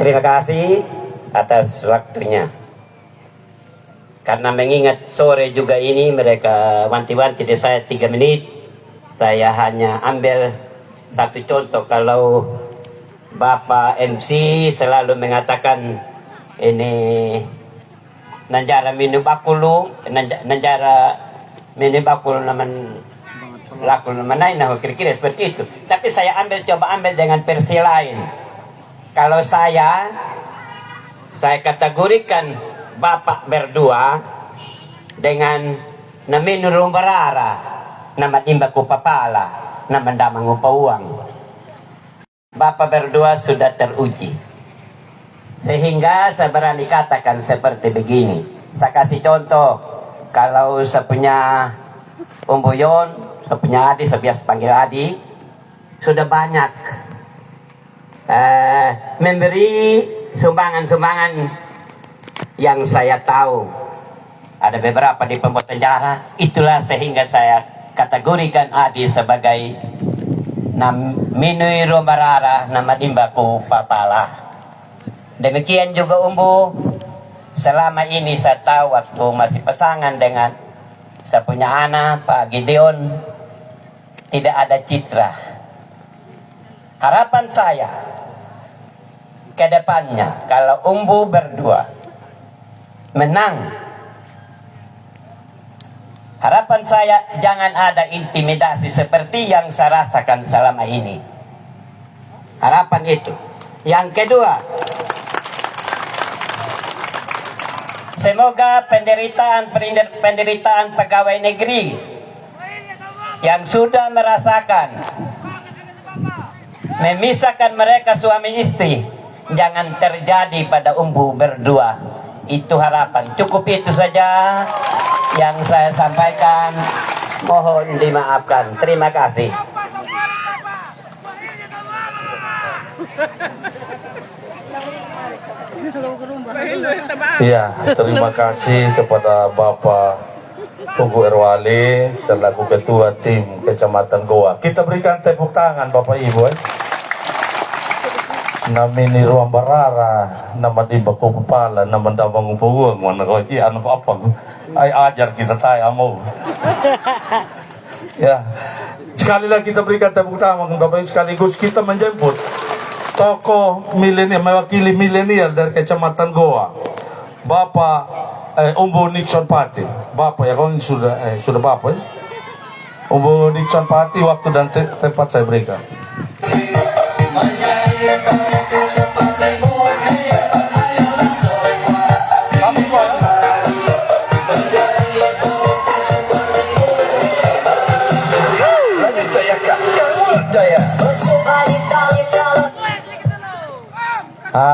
Terima kasih atas waktunya. Karena mengingat sore juga ini mereka wanti-wanti di saya 3 menit, saya hanya ambil satu contoh. Kalau Bapak MC selalu mengatakan ini nanjara minum bakulu, nanjara minum bakulu naman lakul naman nah kira-kira seperti itu. Tapi saya coba ambil dengan versi lain. Kalau saya kategorikan Bapak berdua dengan naminurong barara na matimba ko papala na mandamang upawang. Bapak berdua sudah teruji. Sehingga saya berani katakan seperti begini. Saya kasih contoh. Kalau saya punya umbuyon, saya punya adik, saya biasa panggil adik, sudah banyak memberi sumbangan-sumbangan yang saya tahu. Ada beberapa di pembuatan cara. Itulah sehingga saya kategorikan Adi sebagai minui rombarara nama dimbaku papala. Demikian juga Umbu. Selama ini saya tahu waktu masih pasangan dengan saya punya anak Pak Gideon, tidak ada citra. Harapan saya ke depannya kalau Umbu berdua menang, harapan saya jangan ada intimidasi seperti yang saya rasakan selama ini. Harapan itu. Yang kedua, semoga penderitaan pegawai negeri yang sudah merasakan memisahkan mereka suami istri jangan terjadi pada Umbu berdua. Itu harapan. Cukup itu saja yang saya sampaikan. Mohon dimaafkan. Terima kasih. Iya, terima kasih kepada Bapak Pugu Erwali selaku Ketua Tim Kecamatan Goa. Kita berikan tepuk tangan Bapak Ibu. Namini ruang barara, nama di baku kepala, nama dabang upuang, mana kau ini anak apa? Ay ajar kita tay amo. Ya, sekali lagi kita berikan tepuk tangan Bapak Ibu, sekaligus kita menjemput tokoh milenial, mewakili milenial dari Kecamatan Goa, Bapak Umbu Nixon Pati. Bapak ya, kau sudah Bapak ya? Umbu Nixon Pati, waktu dan tempat saya berikan.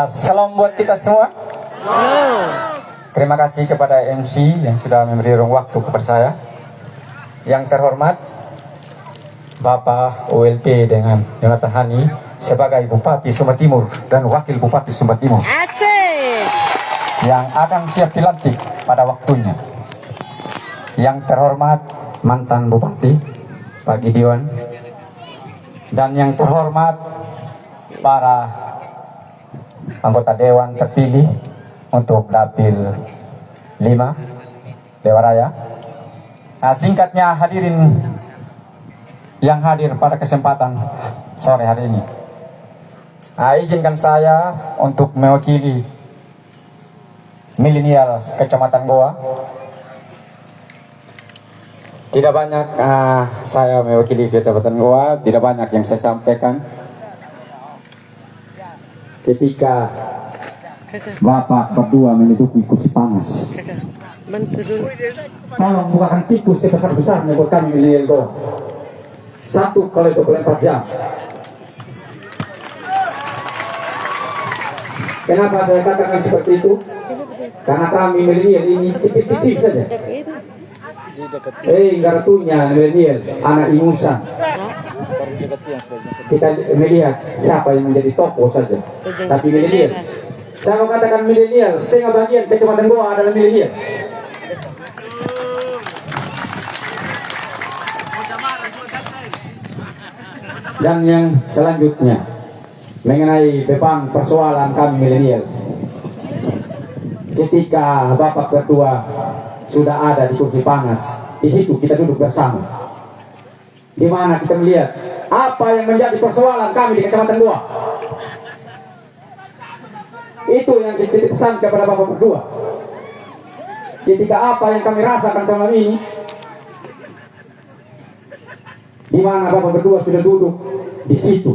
Salam buat kita semua. Terima kasih kepada MC yang sudah memberi ruang waktu kepada saya. Yang terhormat Bapak OLP dengan Jonathan Hani sebagai Bupati Sumba Timur dan Wakil Bupati Sumba Timur. Asik. Yang akan siap dilantik pada waktunya. Yang terhormat mantan Bupati Pak Gideon, dan yang terhormat para anggota Dewan terpilih untuk Dapil 5 Dewa Raya. Nah, singkatnya hadirin yang hadir pada kesempatan sore hari ini. Nah, izinkan saya untuk mewakili milenial Kecamatan Goa. Tidak banyak saya mewakili Kecamatan Goa, tidak banyak yang saya sampaikan. Ketika Bapak berdua menduduki kursi panas, tolong bukakan pintu sebesar-besarnya buat kami milenial Goa. 1x24 jam. Kenapa saya katakan seperti itu? Karena kami milenial ini kecil-kecil saja. Garatunya milenial, anak ingusan. Kita melihat siapa yang menjadi tokoh saja. Tapi milenial, saya mau katakan milenial, setengah bagian Kecamatan Goa adalah milenial. Dan yang selanjutnya, mengenai beban persoalan kami milenial. Ketika Bapak Ketua sudah ada di kursi panas, di situ kita duduk bersama, di mana kita melihat apa yang menjadi persoalan kami di Kecamatan Goa. Itu yang kita pesan kepada Bapak Ketua. Ketika apa yang kami rasakan selama ini, di mana Bapak Ketua sudah duduk di situ,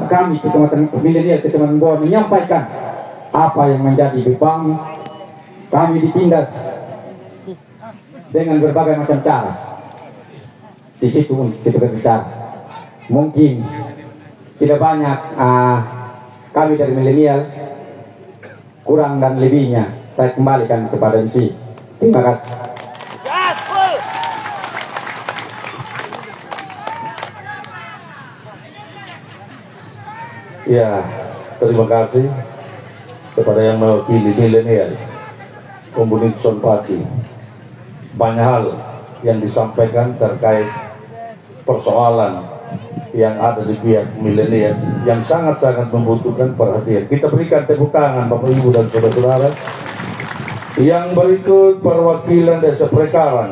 kami Kecamatan Milenial Kecamatan Goa menyampaikan apa yang menjadi beban kami ditindas dengan berbagai macam cara. Di situ kita berbicara. Mungkin tidak banyak kami dari milenial, kurang dan lebihnya saya kembalikan kepada MC. Terima kasih. Ya, terima kasih kepada yang mewakili milenial Komunitas Pati. Banyak hal yang disampaikan terkait persoalan yang ada di pihak milenial yang sangat-sangat membutuhkan perhatian. Kita berikan tepuk tangan Bapak Ibu dan saudara-saudara. Yang berikut perwakilan Desa Prekarang.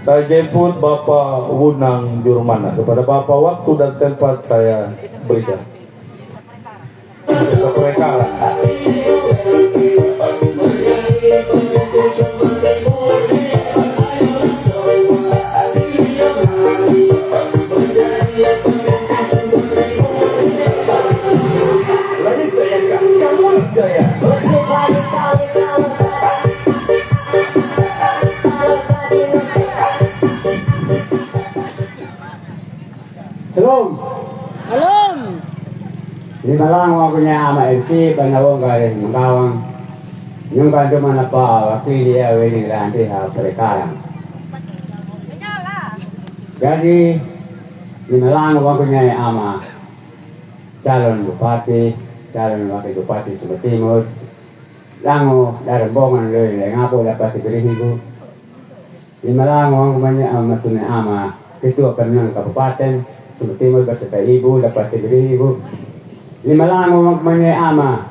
Saya jemput Bapak Wunang Jurmana. Kepada Bapak waktu dan tempat saya berikan. Desa Prekarang. Salam. Alom. Lima lang ako niya ama MC panahon galing magawang yung kanto man na pa wakili ya wedding ranti ha Prekarang. Jadi lima lang ako niya ama calon bupati, calon wakil bupati Sumba Timur. Lango darambongan loy ngapo dapat diberihigo. Lima lang ako niya ama tunay ama ketua Pemimpinan Kabupaten Sumba Timur beserta ibu dapat diberi ibu. Lima lang magmanya ama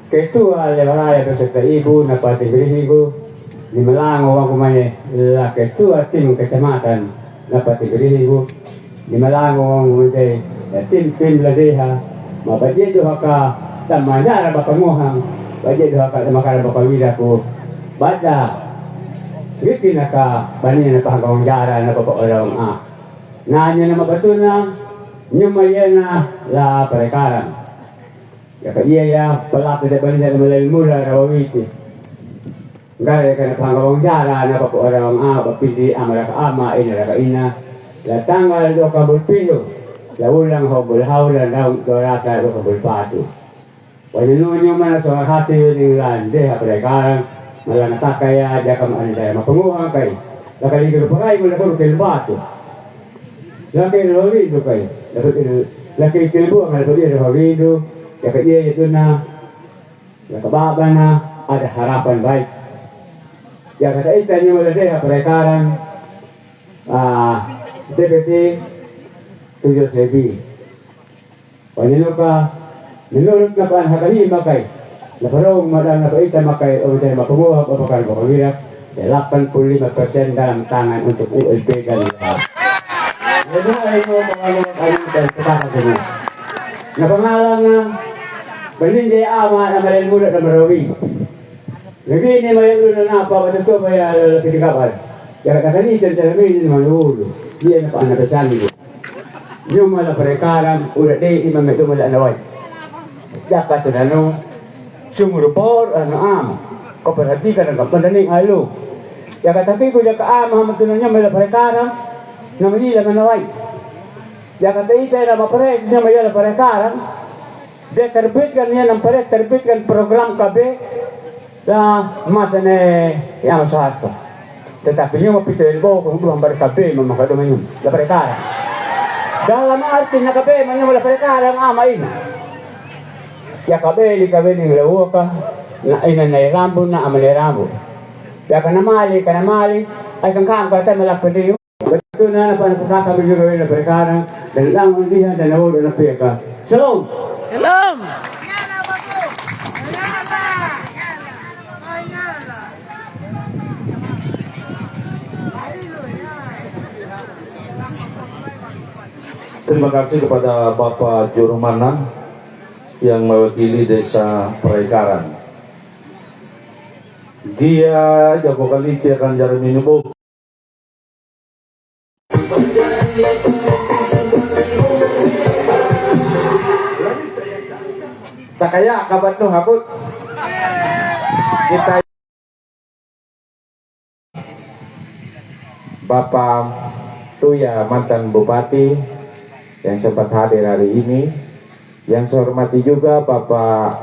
ketua lewaraya beserta ibu dapat diberi ibu. Lima lang magmanya la ketua tim kecamatan dapat diberi ibu. Lima lang magmanya tim ladeha mabajid doha ka tamajara bapanguhang bajid doha ka tamakara bapamila ko bada Riki na ka banin na pahagawang jara na papaorang Nanya na mabato na nyumayena la Prekarang. Kaya iya pelapit na balita na malay mula rawawiti. Gaya ka na pangawang jara na papaorang papili amara ka ama ina ka ina. La tanggal do ka bulpilo. La ulang ho bulhaw la daw dorata do ka bulpato. Waninunyo man sa hati yung lande ha Prekarang. Malangatakaya dia ka maanday mapanguhang kay. Lakaligro pa kayo mula ko kilbato. Laki Rovido kay, laki kilbo ang alpabet Rovido, kaya iya itu na, nakababa na, ada harapan baik. Kaya kaitan niyo wala deh Prekarang, DPT 7 sebi. Panino ka, minurut na pa ang hakahima kay, naparong madang napaitan makay, o tayo mapunguha o pakal pakawira, 85% dalam tangan untuk ULP kanila. Jadi ay mo mga kalimutan sa kasi. Napangalan na Balinjay ama na malay mula na marawi. Lagi ni malay mula na pa batas ko pa ya pinikapan. Kaya kasanitan sa namin ni manulo. Diyan na pa napasan ko. Yung mala Prekarang ura de imam ito mala naway. Dapat na no sumurupor ama. Kooperatika ng kapandaning alo. Kaya kataki ko ya ka ama magtunan niya mala Prekarang. Na Manila manaway. Dia kata ita na maparek niya mayala Prekarang. Dia terbitkan niya ng parek, terbitkan program KB na masa na yang usaha. Tetapi niya mapito ilbo kung doon parek KB mamakaduman yun. La Prekarang. Dalam arti na KB man yung la Prekarang amain. Ya KB li KB ng lawa ka na ina na irambo na amali rambo. Ya kanamali ay kang ka tayo malapad niyo. Ito na napakakabili ko na Prekarang, dahil lang ang dihan na nawala na peka. Shalom. Shalom. Terima kasih kepada Bapak Jurumana yang mewakili Desa Praikaran. Dia jago kali akan jalan minum. Tak kaya kabat nu habut. Kita Bapak Tuya mantan Bupati yang sempat hadir hari ini, yang saya hormati juga Bapak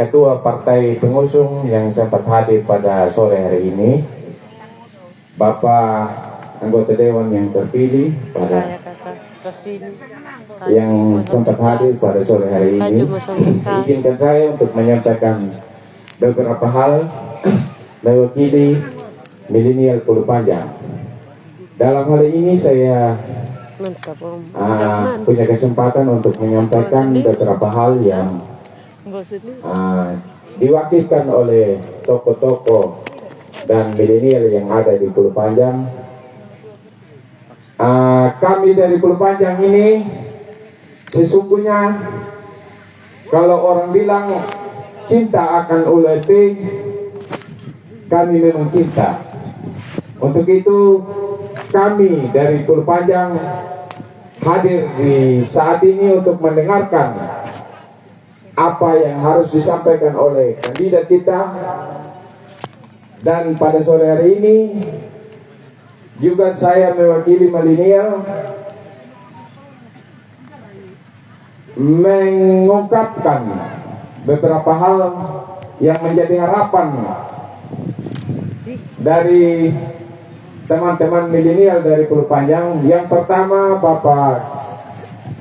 Ketua Partai Pengusung yang sempat hadir pada sore hari ini, Bapak anggota Dewan yang terpilih pada yang sempat hadir pada sore hari ini. Izinkan saya untuk menyampaikan beberapa hal mewakili milenial Pulau Panjang. Dalam hal ini saya punya kesempatan untuk menyampaikan beberapa hal yang diwakilkan oleh tokoh-tokoh dan milenial yang ada di Pulau Panjang. Kami dari Pulau Panjang ini sesungguhnya kalau orang bilang cinta akan ULP, kami memang cinta. Untuk itu kami dari Pulau Panjang hadir di saat ini untuk mendengarkan apa yang harus disampaikan oleh kandidat kita. Dan pada sore hari ini juga saya mewakili milenial mengungkapkan beberapa hal yang menjadi harapan dari teman-teman milenial dari Pulau Panjang. Yang pertama, Bapak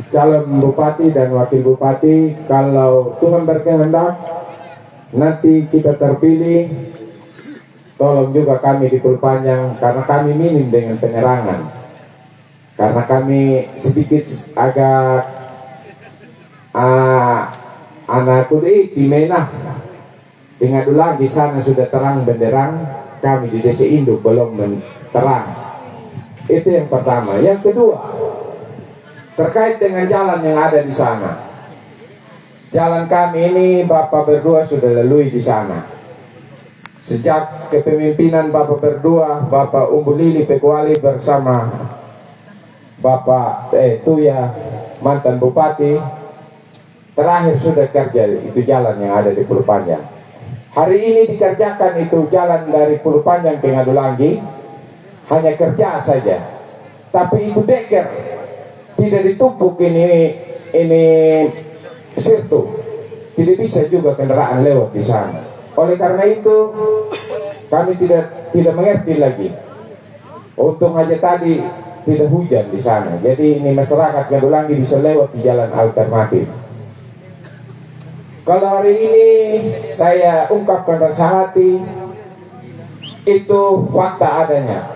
calon bupati dan wakil bupati, kalau Tuhan berkehendak nanti kita terpilih, tolong juga kami di Pulau Panjang, karena kami minim dengan penerangan, karena kami sedikit agak anak kulit di Menah. Ingat lagi sana sudah terang benderang, kami di Desa Induk belum terang. Itu yang pertama. Yang kedua, terkait dengan jalan yang ada di sana. Jalan kami ini Bapak berdua sudah lalui di sana. Sejak kepemimpinan Bapak berdua, Bapak Umbu Lili Pekuali bersama Bapak Tuya mantan Bupati, terakhir sudah kerja itu jalan yang ada di Pulau Panjang. Hari ini dikerjakan itu jalan dari Pulau Panjang ke Ngadulangi, hanya kerja saja. Tapi itu deker, tidak ditumpuk ini sirtu, tidak bisa juga kendaraan lewat di sana. Oleh karena itu kami tidak mengerti lagi. Untung aja tadi tidak hujan di sana, jadi ini masyarakat Ngadulangi bisa lewat di jalan alternatif. Kalau hari ini saya ungkapkan rasa hati, itu fakta adanya.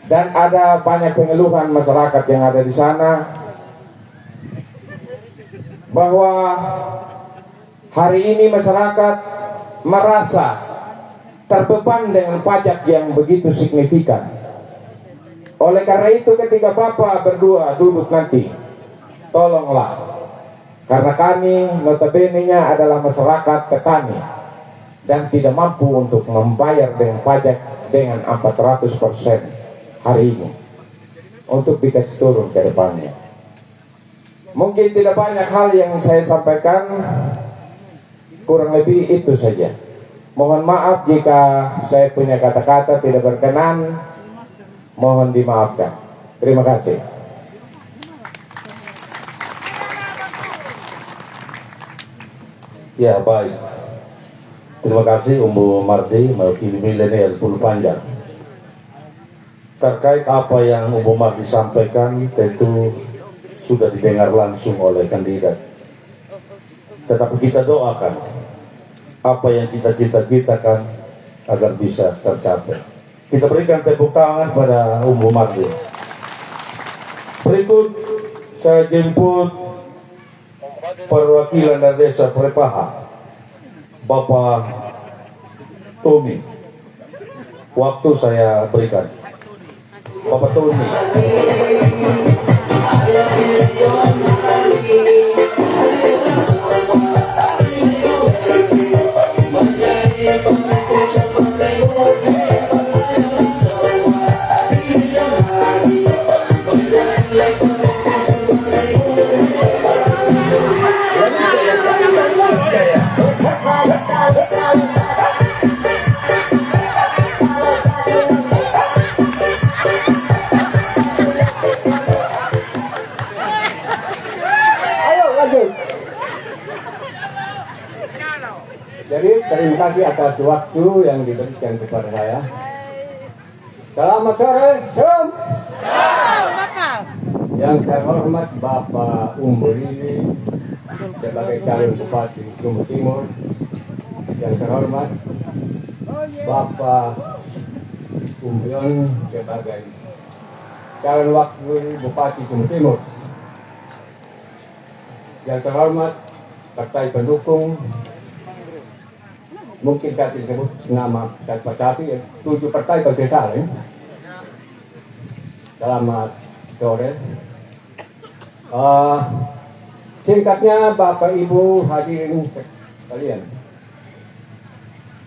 Dan ada banyak pengeluhan masyarakat yang ada di sana, bahwa hari ini masyarakat merasa terbeban dengan pajak yang begitu signifikan. Oleh karena itu ketika Bapak berdua duduk nanti, tolonglah, karena kami notabene-nya adalah masyarakat petani dan tidak mampu untuk membayar dengan pajak dengan 400% hari ini untuk dikasih turun ke depannya. Mungkin tidak banyak hal yang saya sampaikan, kurang lebih itu saja. Mohon maaf jika saya punya kata-kata tidak berkenan, mohon dimaafkan. Terima kasih. Ya, baik. Terima kasih Umbu Mardi mewakili milenial Pulau Panjang. Terkait apa yang Umbu Mardi sampaikan tentu sudah didengar langsung oleh kandidat. Tetapi kita doakan apa yang kita cita-citakan agar bisa tercapai. Kita berikan tepuk tangan pada Umbu Mardi. Berikut saya jemput perwakilan dari desa Prepaha, Bapak Tommy. Waktu saya berikan, Bapak Tommy. Jadi terima kasih atas waktu yang diberikan kepada saya. Selamat sore, salam. Yang terhormat Bapak Umburi sebagai calon Bupati Sumut Timur. Yang terhormat Bapak Umbion sebagai calon wakil Bupati Sumut Timur. Yang terhormat partai pendukung, mungkin saya disebut nama tapi 7 partai kalau tidak salah. Selamat sore. Singkatnya Bapak Ibu hadirin sekalian,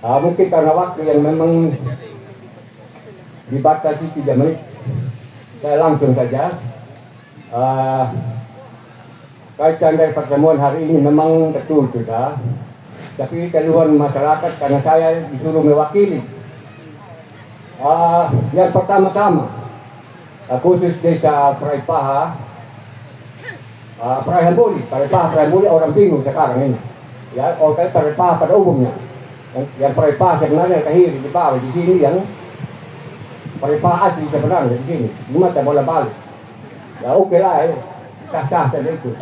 mungkin karena waktu yang memang dibatasi 3 menit, saya langsung saja. Kaitan dari pertemuan hari ini memang betul sudah, tapi keluhan masyarakat karena saya disuruh mewakili. Yang pertama-tama, khusus desa Praipaha, Praipaha orang bingung sekarang ini. Ya, orang Praipaha pada umumnya. Yang Praipaha sebenarnya kahiri di bawah di sini, yang Praipaha asli sebenarnya di sini. Cuma tak boleh balik. Ya oke lah, sah-sah saja itu.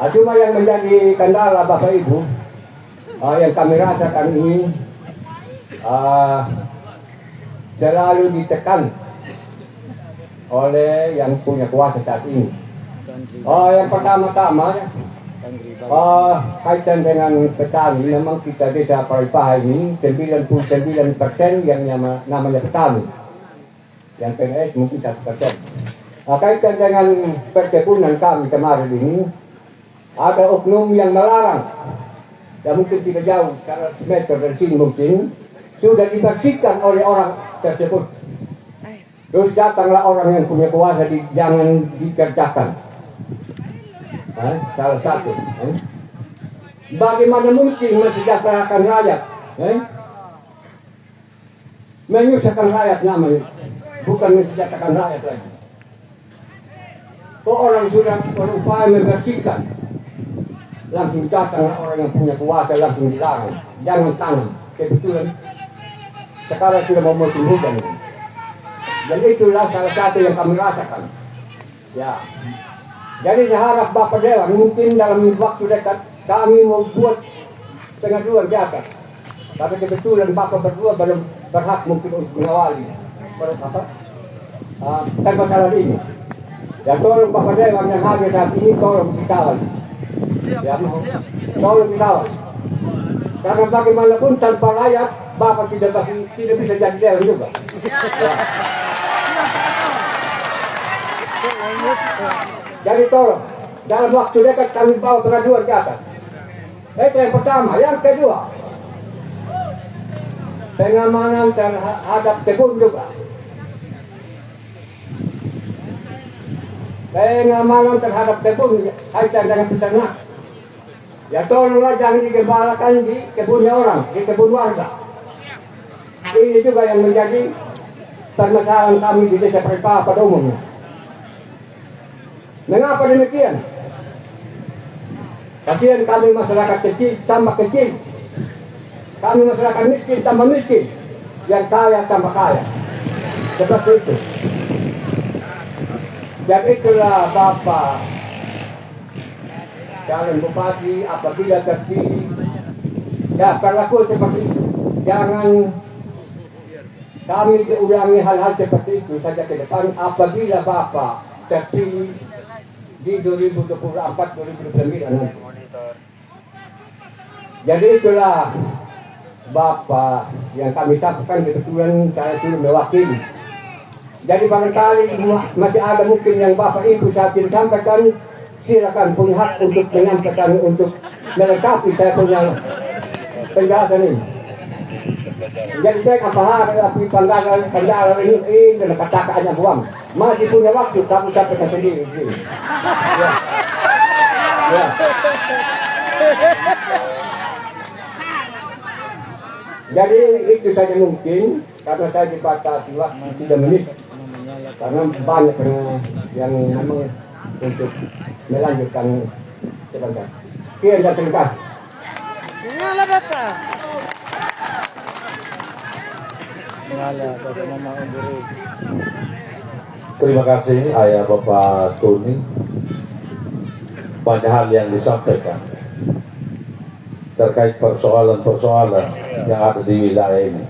Cuma yang menjadi kendala Bapak Ibu, yang kami rasakan ini selalu ditekan oleh yang punya kuasa saat ini. Yang pertama-tama kaitan dengan petani, memang kita desa Praipaha ini 99% yang namanya petani, yang PNS mungkin 1%. Kaitan dengan perkebunan kami kemarin ini, ada oknum yang melarang. Ya mungkin tidak jauh, karena meter dari sini mungkin sudah dibersihkan oleh orang tersebut. Terus datanglah orang yang punya kuasa, jangan dikerjakan. Salah satu. Bagaimana mungkin mensejahterakan rakyat? Menyusahkan rakyat namanya, bukan mensejahterakan rakyat lagi. Kok orang sudah berupaya membersihkan, langsung datang orang yang punya kuasa langsung dilarang, jangan tanam. Kebetulan sekarang sudah mau musim hujan, dan itulah salah satu yang kami rasakan. Ya, jadi saya harap Bapak Dewan mungkin dalam waktu dekat kami mau buat 1,5 di atas. Tapi kebetulan Bapak berdua belum berhak mungkin untuk mengawali dan masalah ini. Ya tolong Bapak Dewan yang hadir saat ini tolong dikawal. Ya, tolong dikawal. Karena bagaimanapun tanpa rakyat, Bapak tidak bisa jadi dewan juga. Ya. Jadi tolong, dalam waktu dekat kami bawa pengaduan ke atas. Itu yang pertama. Yang kedua, pengamanan terhadap kebun juga. Pengamanan terhadap kebun kaitan dengan peternak. Ya tolonglah jangan digembalakan di kebunnya orang, di kebun warga. Ini juga yang menjadi permasalahan kami di desa Praipaha pada umumnya. Mengapa demikian? Kasihan kami masyarakat kecil tambah kecil. Kami masyarakat miskin tambah miskin. Yang kaya tambah kaya. Seperti itu. Dan itulah Bapak calon bupati apabila terpilih, ya berlaku seperti itu. Jangan kami diulangi hal-hal seperti itu saja ke depan. Apabila Bapak terpilih, di 2024-2029. Jadi itulah Bapak yang kami sampaikan, kebetulan saya sudah mewakili. Jadi barangkali masih ada mungkin yang Bapak Ibu saat ini sampaikan, silakan punya hak untuk menyampaikan, untuk melengkapi saya punya penjelasan ini. Jadi saya akan paham tapi pandang ini dan kata-katanya buang. Masih punya waktu kamu sampaikan sendiri di sini. Ya. Ya. Jadi itu saja mungkin karena saya dibatasi waktu 3 menit karena banyak yang memang untuk melanjutkan sebentar. Sekian dan terima kasih. Nyala Bapak. Nyala Bapak Mama Umburu. Terima kasih Ayah Bapak Tony. Banyak hal yang disampaikan terkait persoalan-persoalan yang ada di wilayah ini.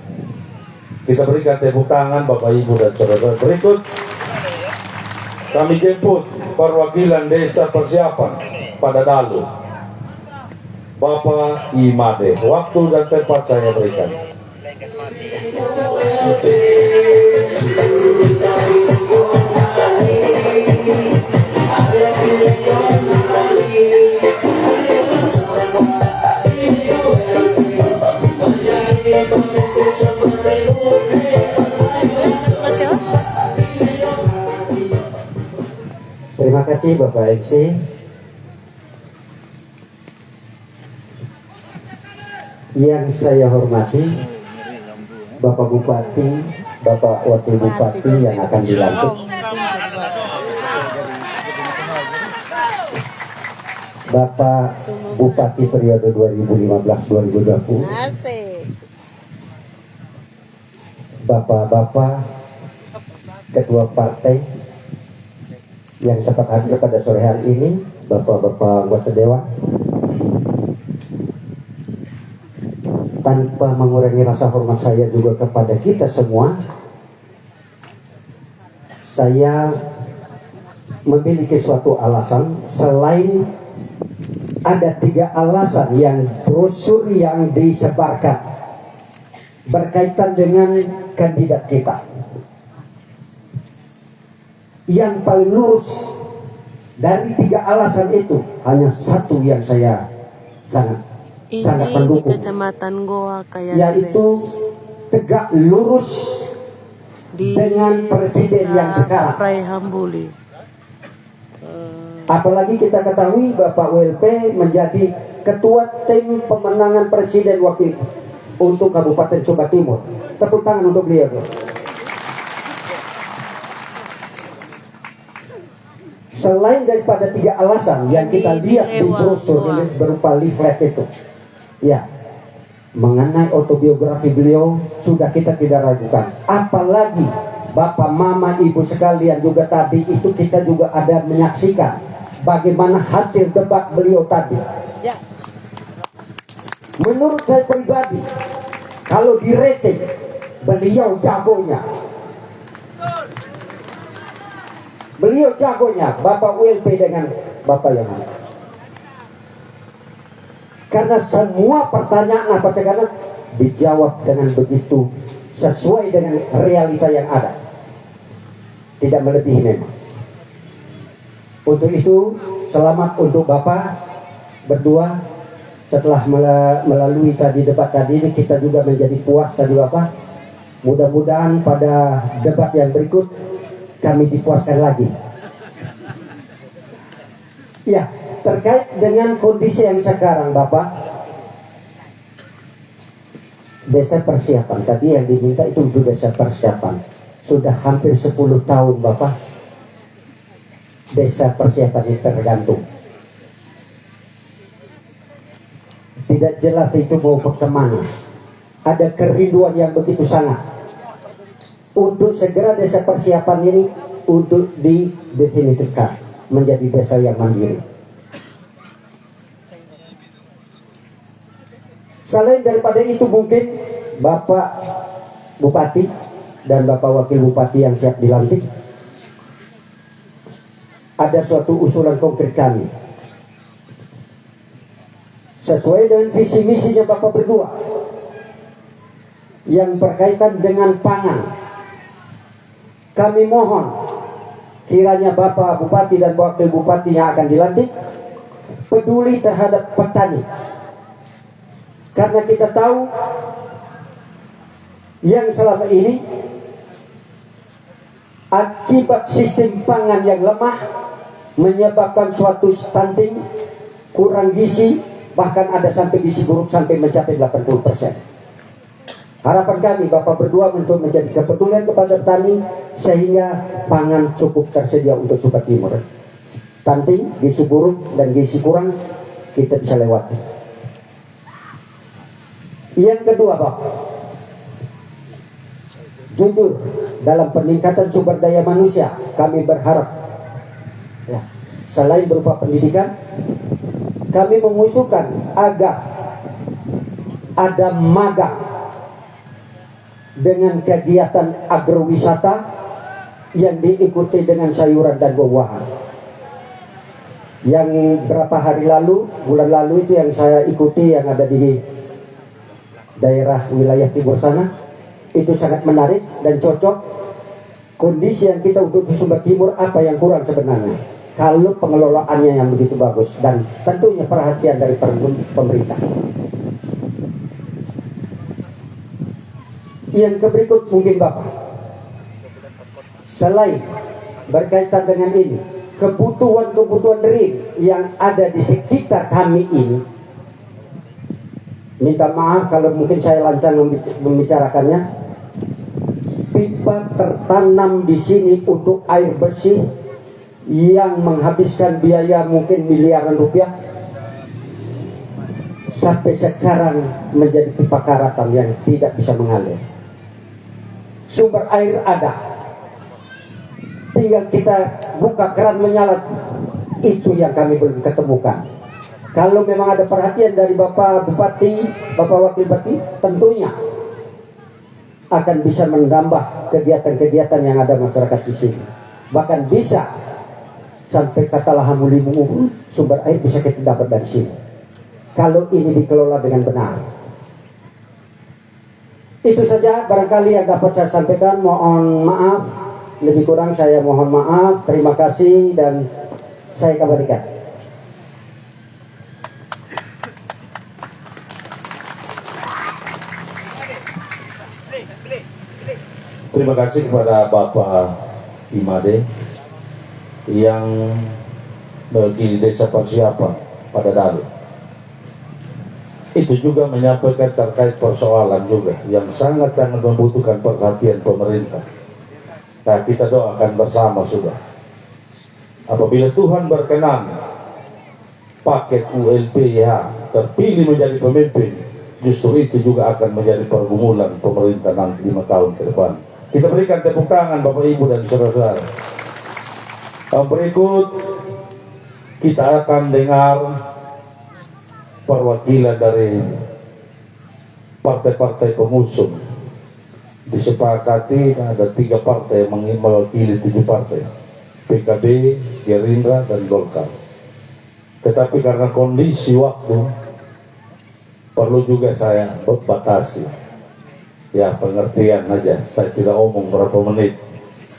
Kita berikan tepuk tangan Bapak Ibu dan saudara. Berikut kami jemput perwakilan desa persiapan pada Dalu, Bapak Imade. Waktu dan tempat saya berikan. Terima kasih Bapak MC. Yang saya hormati Bapak Bupati, Bapak Wakil Bupati yang akan dilantik, Bapak Bupati periode 2015-2020, Bapak-bapak Ketua Partai yang sempat hadir pada sore hari ini, Bapak-bapak anggota Dewan, tanpa mengurangi rasa hormat saya juga kepada kita semua, saya memiliki suatu alasan selain ada 3 alasan yang brosur yang disebarkan berkaitan dengan kandidat kita. Yang paling lurus dari 3 alasan itu hanya satu yang saya sangat mendukung, Kecamatan Goa yaitu tegak lurus dengan presiden yang sekarang. Apalagi kita ketahui Bapak WLP menjadi ketua tim pemenangan presiden wakil untuk Kabupaten Sumba Timur. Tepuk tangan untuk beliau. Selain daripada 3 alasan yang kita lihat di brosur berupa leaflet itu, ya, mengenai autobiografi beliau sudah kita tidak ragukan. Apalagi Bapak, Mama, Ibu sekalian juga tadi itu kita juga ada menyaksikan bagaimana hasil debat beliau tadi. Menurut saya pribadi, kalau di rating beliau jagonya. Beliau jagonya Bapak WLP dengan Bapak yang lain. Karena semua pertanyaan apa sekarang dijawab dengan begitu sesuai dengan realita yang ada. Tidak melebihi memang. Untuk itu selamat untuk Bapak berdua. Setelah melalui tadi debat tadi ini kita juga menjadi puas tadi Bapak. Mudah-mudahan pada debat yang berikut kami dipuaskan lagi. Ya, terkait dengan kondisi yang sekarang Bapak, desa persiapan tadi yang diminta itu untuk desa persiapan sudah hampir 10 tahun Bapak. Desa persiapan ini tergantung. Tidak jelas itu mau kemana. Ada kerinduan yang begitu sangat untuk segera desa persiapan ini untuk didefinitifkan menjadi desa yang mandiri. Selain daripada itu mungkin Bapak Bupati dan Bapak Wakil Bupati yang siap dilantik ada suatu usulan konkret kami sesuai dengan visi misinya Bapak berdua yang berkaitan dengan pangan. Kami mohon kiranya Bapak Bupati dan Wakil Bupati yang akan dilantik peduli terhadap petani, karena kita tahu yang selama ini akibat sistem pangan yang lemah menyebabkan suatu stunting, kurang gizi, bahkan ada sampai gizi buruk sampai mencapai 80%. Harapan kami Bapak berdua untuk menjadi kepedulian kepada petani sehingga pangan cukup tersedia untuk Sumba Timur. Stunting, gizi buruk dan gizi kurang kita bisa lewati. Yang kedua Pak, jujur dalam peningkatan sumber daya manusia kami berharap ya, selain berupa pendidikan, kami mengusulkan agar ada magang dengan kegiatan agrowisata yang diikuti dengan sayuran dan buah-buahan. Yang berapa hari lalu, bulan lalu itu yang saya ikuti yang ada di daerah wilayah timur sana, itu sangat menarik dan cocok. Kondisi yang kita untuk Sumba Timur apa yang kurang sebenarnya kalau pengelolaannya yang begitu bagus dan tentunya perhatian dari pemerintah. Yang berikut mungkin Bapak, selain berkaitan dengan ini, kebutuhan-kebutuhan real yang ada di sekitar kami ini, minta maaf kalau mungkin saya lancang membicarakannya, pipa tertanam di sini untuk air bersih yang menghabiskan biaya mungkin miliaran rupiah, sampai sekarang menjadi pipa karatan yang tidak bisa mengalir. Sumber air ada, tinggal kita buka keran menyala, itu yang kami belum ketemukan. Kalau memang ada perhatian dari Bapak Bupati, Bapak Wakil Bupati, tentunya akan bisa menambah kegiatan-kegiatan yang ada masyarakat di sini. Bahkan bisa sampai kata lahamulimu sumber air bisa kita dapat dari sini. Kalau ini dikelola dengan benar. Itu saja barangkali yang dapat saya sampaikan. Mohon maaf, lebih kurang saya mohon maaf. Terima kasih dan saya kembalikan. Terima kasih kepada Bapak Imade yang mewakili Desa Persiapan pada Dalu. Itu juga menyampaikan terkait persoalan juga yang sangat-sangat membutuhkan perhatian pemerintah. Nah, kita doakan bersama sudah. Apabila Tuhan berkenan, paket ULPH terpilih menjadi pemimpin, justru itu juga akan menjadi pergumulan pemerintah nanti 5 tahun ke depan. Kita berikan tepuk tangan Bapak Ibu dan saudara-saudara. Berikut kita akan dengar perwakilan dari partai-partai pengusung. Disepakati ada 3 partai yang mewakili 7 partai, PKB, Gerindra, dan Golkar. Tetapi karena kondisi waktu perlu juga saya batasi, ya pengertian aja. Saya tidak omong berapa menit.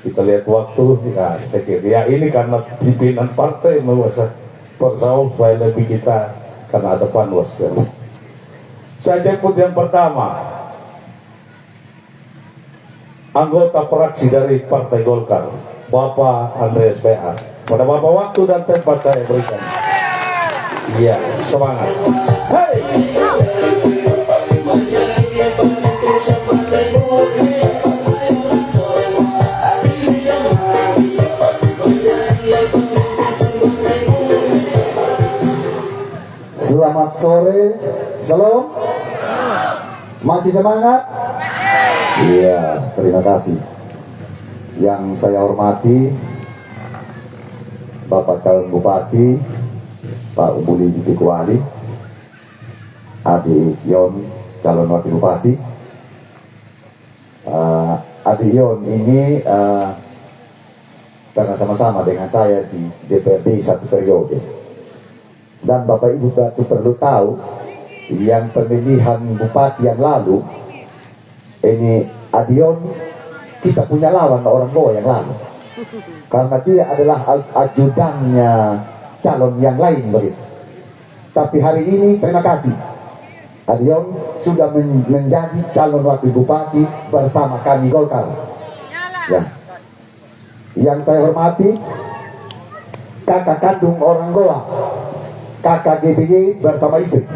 Kita lihat waktu, ya saya kira ya ini karena pimpinan partai menguasai persaud supaya lebih kita karena ada panwas. Saya jemput yang pertama, anggota fraksi dari Partai Golkar, Bapak Andreas PA. Pada Bapak waktu dan tempat saya berikan. Iya, semangat. Hey! Selamat sore, salam. Masih semangat? Iya, terima kasih. Yang saya hormati Bapak Calon Bupati, Pak Ubuli Dikuali, Adik Yon Calon Wakil Bupati. Adik Yon ini karena sama-sama dengan saya di DPRD satu periode. Dan Bapak Ibu perlu tahu, yang pemilihan bupati yang lalu ini Adion, kita punya lawan orang Goa yang lalu, karena dia adalah ajudannya calon yang lain begitu. Tapi hari ini terima kasih, Adion sudah menjadi calon wakil bupati bersama kami Golkar. Ya. Yang saya hormati kakak kandung orang Goa, kakak GBY bersama istri.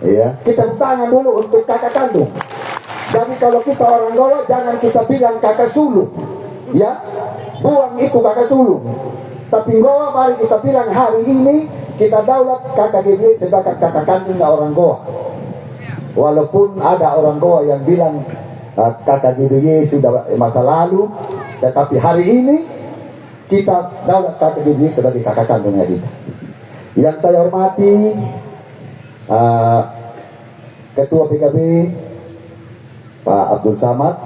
Ya, kita tangan dulu untuk kakak kandung. Jadi kalau kita orang Goa jangan kita bilang kakak sulung. Ya, buang itu kakak sulung. Tapi Goa mari kita bilang hari ini kita daulat kakak GBY sebagai kakak kandung orang Goa. Walaupun ada orang Goa yang bilang kakak GBY sudah masa lalu, tetapi hari ini kita daulat kakak GBY sebagai kakak kandungnya kita. Yang saya hormati Ketua PKB Pak Abdul Samad,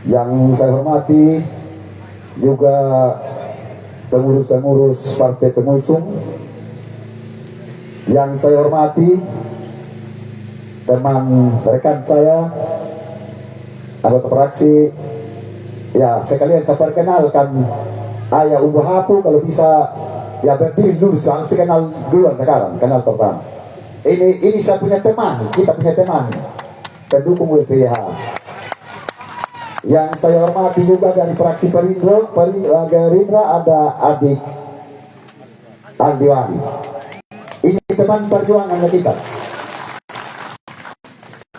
yang saya hormati juga pengurus-pengurus partai pengusung, yang saya hormati teman rekan saya anggota fraksi. Ya, sekalian saya perkenalkan Ayah Umbu Hapu, kalau bisa ya berdiri dulu, harus kenal duluan sekarang, kenal pertama. Ini saya punya teman, kita punya teman pendukung WPH. Yang saya hormati juga dari fraksi Gerindra ada adik Aldiwani. Ini teman perjuangannya kita.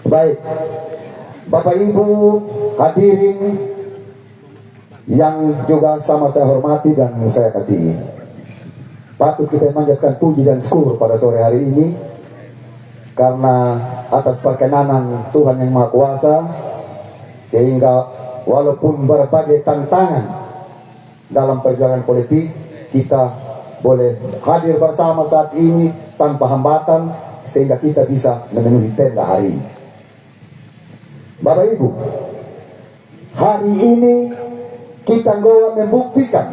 Baik, Bapak Ibu hadirin yang juga sama saya hormati dan saya kasihi, patut kita manjatkan puji dan syukur pada sore hari ini karena atas perkenanan Tuhan yang Maha Kuasa, sehingga walaupun berbagai tantangan dalam perjuangan politik, kita boleh hadir bersama saat ini tanpa hambatan, sehingga kita bisa memenuhi tenda hari ini. Bapak Ibu, hari ini kita Goa membuktikan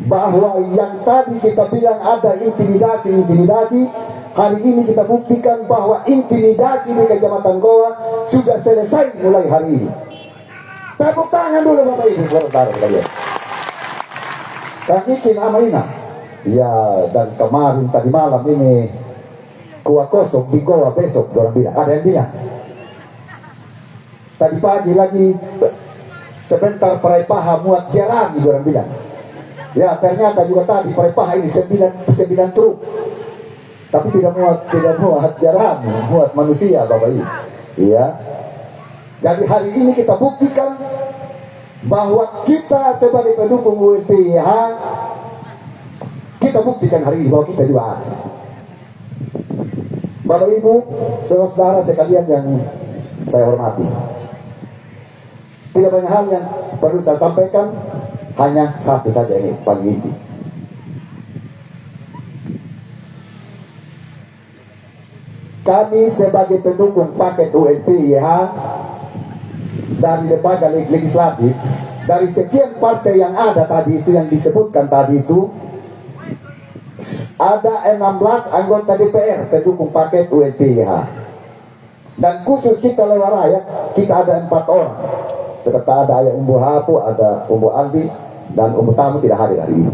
bahwa yang tadi kita bilang ada intimidasi, hari ini kita buktikan bahwa intimidasi di Kecamatan Goa sudah selesai mulai hari ini. Tepuk tangan dulu Bapak Ibu saudara sekalian. Kaki Amaina. Ya, dan kemarin tadi malam ini kuah kosong di Goa, besok orang bilang, ada yang bilang. Tadi pagi lagi sebentar Parai Paha muat jerami orang bilang. Ya, ternyata juga tadi Parai Paha ini 9 truk. Tapi tidak muat jerami, muat manusia Bapak Ibu. Iya. Jadi hari ini kita buktikan bahwa kita sebagai pendukung UMPH, kita buktikan hari ini bahwa kita juga ada. Bapak Ibu, saudara sekalian yang saya hormati, tidak banyak hal yang perlu saya sampaikan, hanya satu saja ini paling inti. Kami sebagai pendukung paket UMPH dari lembaga legislatif, dari sekian partai yang ada tadi itu, yang disebutkan tadi itu, ada 16 anggota DPR pendukung paket UMPH. Dan khusus kita lewat rakyat, kita ada 4 orang. Serta ada Ayah Umbu Hapu, ada Umbu Aldi, dan Umbu Tamu tidak hadir hari ini.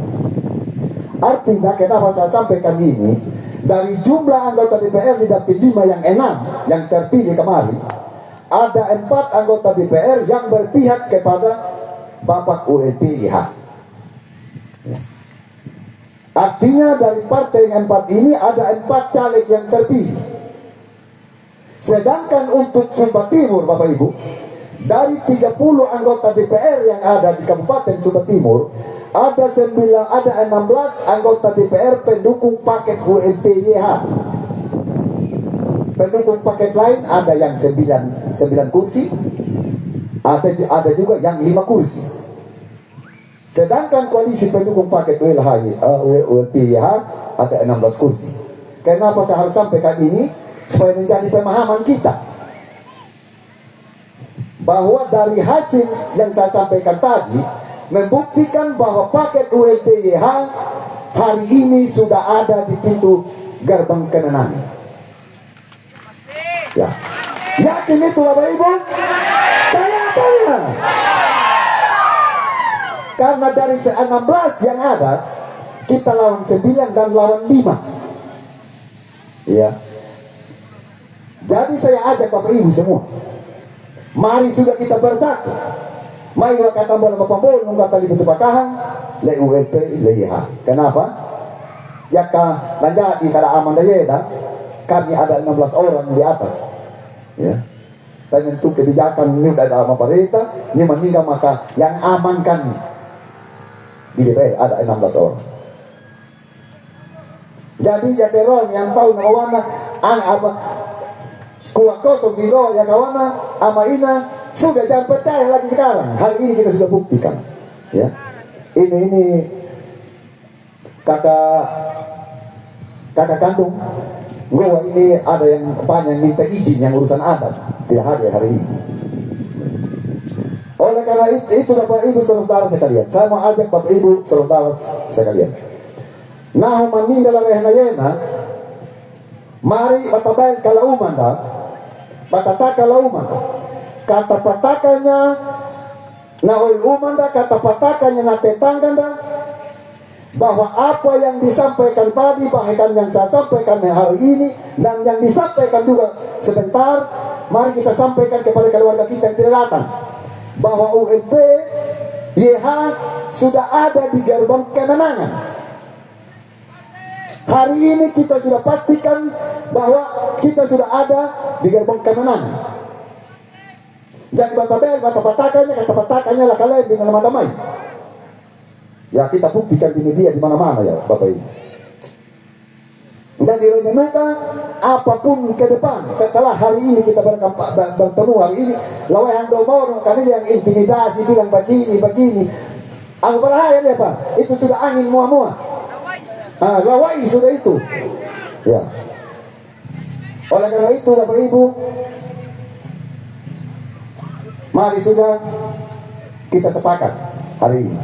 Artinya kenapa saya sampaikan ini, dari jumlah anggota DPR di Dapil 5 yang 6 yang terpilih kemarin, ada 4 anggota DPR yang berpihak kepada Bapak UMPH. Artinya dari partai yang 4 ini ada 4 caleg yang terpilih. Sedangkan untuk Sumba Timur Bapak Ibu, dari 30 anggota DPR yang ada di Kabupaten Sumba Timur, ada 16 anggota DPR pendukung paket UMPH. Pendukung paket lain ada yang 9 kursi, ada juga yang 5 kursi. Sedangkan koalisi pendukung paket UMPH ada 16 kursi. Kenapa saya harus sampaikan ini? Supaya menjadi pemahaman kita bahwa dari hasil yang saya sampaikan tadi membuktikan bahwa paket ULPYH hari ini sudah ada di pintu gerbang kemenangan. Ya, yakin itu Bapak Ibu? Tanya. Karena dari 16 yang ada, kita lawan 9 dan lawan 5. Ya. Jadi saya ajak Bapak Ibu semua, mari sudah kita bersatu. Mari kata bola Bapak nunggu tali betul pakahang, le ULP le YH. Kenapa? Ya ka lanjut kada aman daya, kami ada 16 orang di atas. Ya. Tentu kebijakan ini sudah ada pemerintah, ini meninggal maka yang amankan di DPR ada 16 orang. Jadi ya terong yang tahu nama wana apa kuah kosong di bawah ya kawana ama ina sudah jangan percaya lagi sekarang. Hari ini kita sudah buktikan. Ya. Ini kakak kandung gua ini ada yang banyak minta izin yang urusan adat tidak hadir hari ini. Oleh karena itu Bapak Ibu saudara sekalian, saya mau ajak Bapak Ibu saudara sekalian. Nah meninggal rehnayena, mari batabayan kalaumanda, batata kalaumanda, kata patakanya, naoi umanda kata patakanya na tetangganda, bahwa apa yang disampaikan tadi, bahkan yang saya sampaikan hari ini, dan yang disampaikan juga sebentar, mari kita sampaikan kepada keluarga kita yang tidak datang, bahwa ULP YH sudah ada di gerbang kemenangan. Hari ini kita sudah pastikan bahwa kita sudah ada di gerbang kemenangan. Jadi kata patakannya lah kalian dengan damai. Ya kita buktikan di media di mana-mana ya Bapak Ibu. Dan direnungkan apapun ke depan setelah hari ini kita bertemu hari ini lawan domoro kami yang intimidasi bilang begini aku berhaya ya Pak itu sudah angin mua-mua lawai sudah itu ya. Oleh karena itu Bapak Ibu, mari sudah kita sepakat hari ini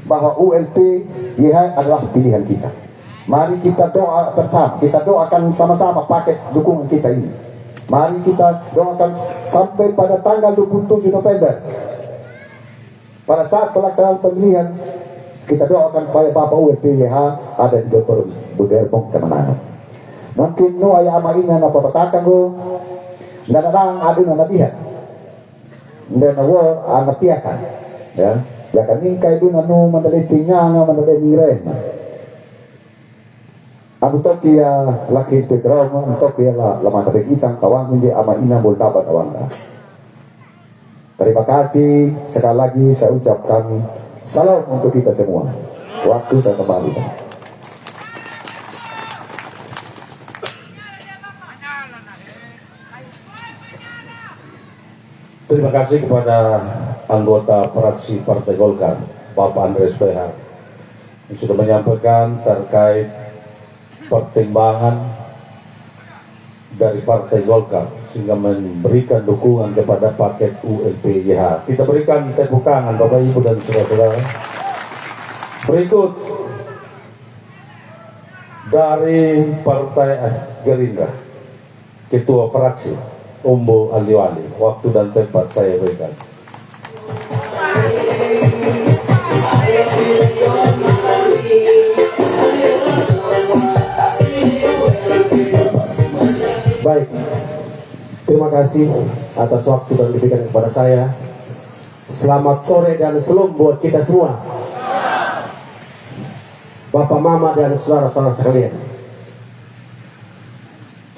bahwa ULP YH adalah pilihan kita. Mari kita doa bersama, kita doakan sama-sama paket dukungan kita ini. Mari kita doakan sampai pada tanggal 27 November. Pada saat pelaksanaan pemilihan, kita doakan supaya Bapak ULP YH ada di gerbang kemenangan. Mungkin no ayah ama ina na papatakan go, nanarang adu na nabihat. Dan awal anak piakan, ya. Jangan ningkai do na no mandalitinya nga mandalitingre. Ang toki ya laki petrauma, ang toki ya lama kapitang kawang hindi ama ina boldaban awang. Terima kasih sekali lagi saya ucapkan salam untuk kita semua. Waktu saya kembali. Terima kasih kepada anggota fraksi Partai Golkar, Bapak Andreas Behar, yang sudah menyampaikan terkait pertimbangan dari Partai Golkar sehingga memberikan dukungan kepada paket ULP YH. Kita berikan tepuk tangan Bapak Ibu dan saudara-saudara. Berikut dari Partai Gerindra, Ketua Fraksi Umbo Aliwali. Waktu dan tempat saya berikan. Baik, terima kasih atas waktu yang diberikan kepada saya. Selamat sore dan shalom buat kita semua, Bapak Mama dan saudara-saudara sekalian.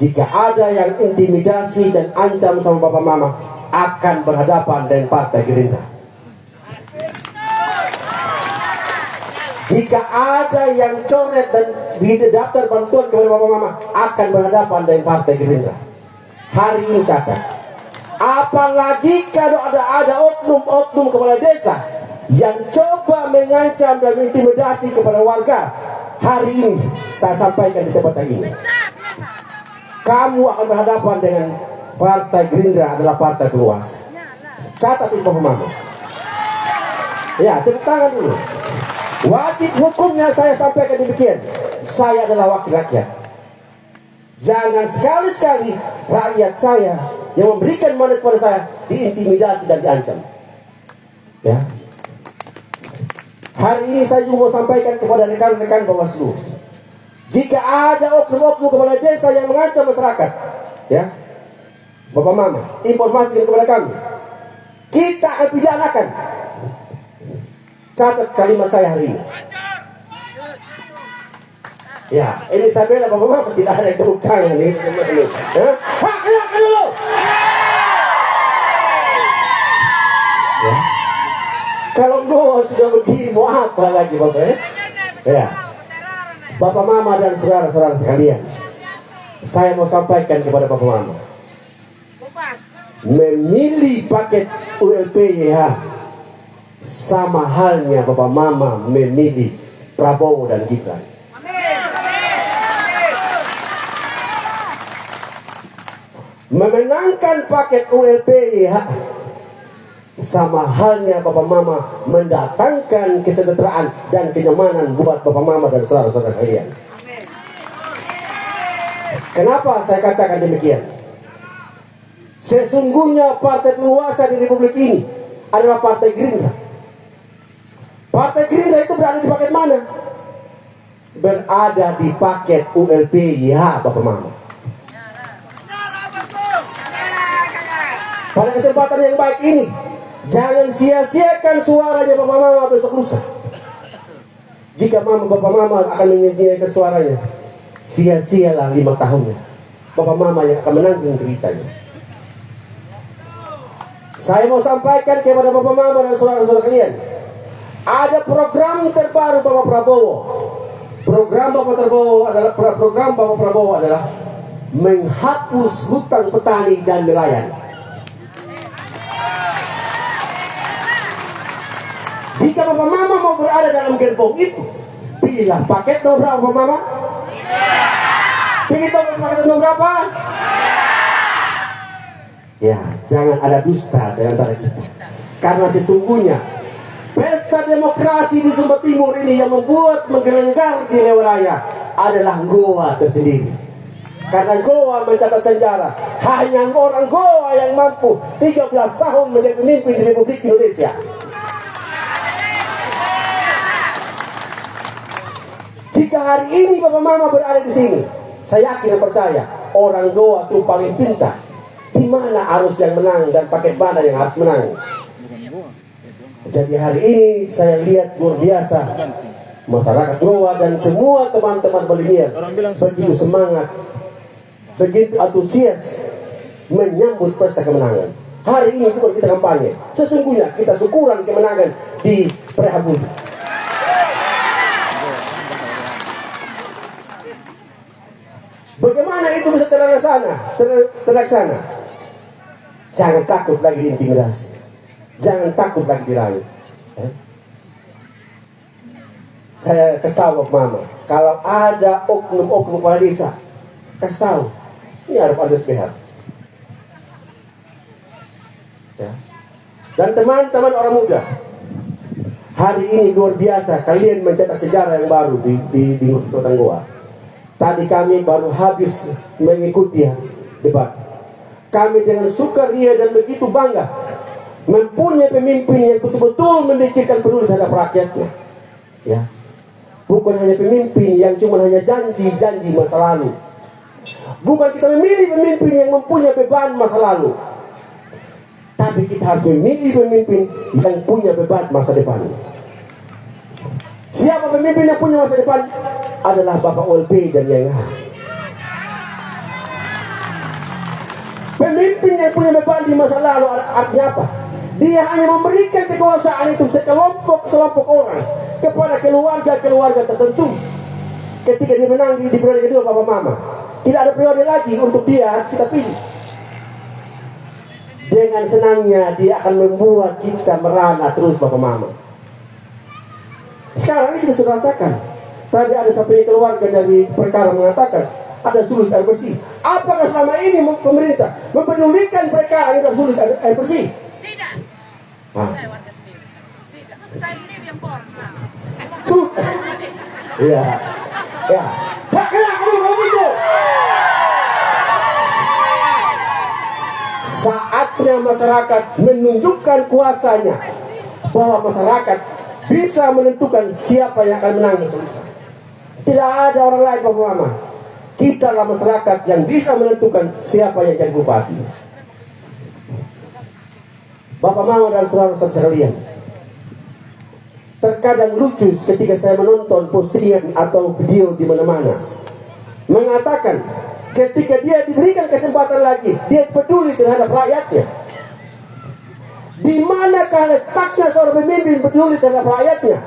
Jika ada yang intimidasi dan ancam sama Bapak Mama, akan berhadapan dengan Partai Gerindra. Jika ada yang coret dan daftar bantuan kepada Bapak Mama, akan berhadapan dengan Partai Gerindra. Hari ini catat. Apalagi kalau ada oknum-oknum kepala desa yang coba mengancam dan intimidasi kepada warga, hari ini saya sampaikan di tempat ini, kamu akan berhadapan dengan Partai Gerindra adalah partai penguasa. Catat itu Bapak Mama. Ya, tepuk tangan dulu. Wajib hukumnya saya sampaikan demikian. Saya adalah wakil rakyat. Jangan sekali-sekali rakyat saya yang memberikan mandat pada saya diintimidasi dan diancam. Ya. Hari ini saya juga mau sampaikan kepada rekan-rekan Bawaslu. Jika ada oknum-oknum kepala desa yang mengancam masyarakat, ya, Bapak Mama, informasi kepada kami. Kita akan pidanakan. Catat kalimat saya hari ini. Ya, ini saya bela Bapak Mama, tidak ada yang tepuk tangan nih. Hah, kenapa dulu? Ya. Kalau gua sudah begini, mau apa lagi Bapak ya? Ya. Bapak Mama dan saudara-saudara sekalian, saya mau sampaikan kepada Bapak Mama. Memilih paket ULPYH sama halnya Bapak Mama memilih Prabowo dan Gibran. Memenangkan paket ULPYH sama halnya Bapak Mama mendatangkan kesejahteraan dan kenyamanan buat Bapak Mama dan saudara-saudara kalian. Kenapa saya katakan demikian? Sesungguhnya partai penguasa di Republik ini adalah Partai Gerindra. Partai Gerindra itu berada di paket mana? Berada di paket ULPYH Bapak Mama. Pada kesempatan yang baik ini, jangan sia-siakan suaranya Bapak Mama besok lusa. Jika Bapak Mama akan menyia-nyiakan suaranya, sia-sialah 5 tahunnya. Bapak Mama yang akan menanggung deritanya. Saya mau sampaikan kepada Bapak Mama dan saudara-saudara kalian, ada program terbaru Bapak Prabowo. Program Bapak Prabowo adalah menghapus hutang petani dan nelayan. Jika Bapak Mama mau berada dalam gerbong itu, pilihlah paket nomor berapa Bapak Mama? Pilih paket nomor berapa? Ya, jangan ada dusta di antara kita. Karena sesungguhnya pesta demokrasi di Sumba Timur ini yang membuat menggelenggar di Lewaraya adalah Goa tersendiri. Karena Goa mencatat sejarah, hanya orang Goa yang mampu 13 tahun menjadi pemimpin di Republik Indonesia. Jika hari ini Bapak Mama berada di sini, saya yakin dan percaya orang Goa itu paling pintar. Di mana arus yang menang dan paket mana yang harus menang. Jadi hari ini saya lihat luar biasa masyarakat Goa dan semua teman-teman Bolivia begitu semangat, begitu antusias menyambut pesta kemenangan. Hari ini bukan kita kampanye, sesungguhnya kita syukuran kemenangan di Prehabudi. Bagaimana itu bisa terlaksana? Jangan takut lagi diintimidasi. Jangan takut lagi dirayu. Saya kasih tahu Bapak Mama, kalau ada oknum-oknum kepala desa, kasih tahu, ini harus ada sehat. Ya. Dan teman-teman orang muda, hari ini luar biasa, kalian mencetak sejarah yang baru di Kota Goa. Tadi kami baru habis mengikuti debat. Kami dengan sukaria dan begitu bangga mempunyai pemimpin yang betul-betul memikirkan peduli terhadap rakyatnya. Ya. Bukan hanya pemimpin yang cuma hanya janji-janji masa lalu. Bukan kita memilih pemimpin yang mempunyai beban masa lalu. Tapi kita harus memilih pemimpin yang punya beban masa depan. Siapa pemimpin yang punya masa depan? Adalah Bapak OLP dan Yang Lain. Pemimpin yang punya beban di masa lalu artinya apa? Dia hanya memberikan kekuasaan itu sekelompok orang kepada keluarga tertentu. Ketika dia menang di periode kedua Bapak Mama, tidak ada periode lagi untuk dia, harus kita pilih. Dengan senangnya dia akan membuat kita merana terus Bapak Mama. Sekarang ini kita sudah rasakan. Tadi ada sampai keluarga dari perkara mengatakan ada sulit air bersih. Apakah selama ini pemerintah mempedulikan perkara yang sulit air bersih? Tidak. Nah. Saya warga sendiri. Tidak. Saya sendiri yang boros sana. Sudah. Iya. Ya. Haknya kalau gitu. Saatnya masyarakat menunjukkan kuasanya, bahwa masyarakat bisa menentukan siapa yang akan menang. Tidak ada orang lain, Bapak Mama. Kita lah masyarakat yang bisa menentukan siapa yang jadi bupati. Bapak Mama dan saudara-saudara sekalian, terkadang lucu ketika saya menonton postingan atau video di mana-mana mengatakan ketika dia diberikan kesempatan lagi, dia peduli terhadap rakyatnya. Di manakah letaknya seorang pemimpin peduli terhadap rakyatnya?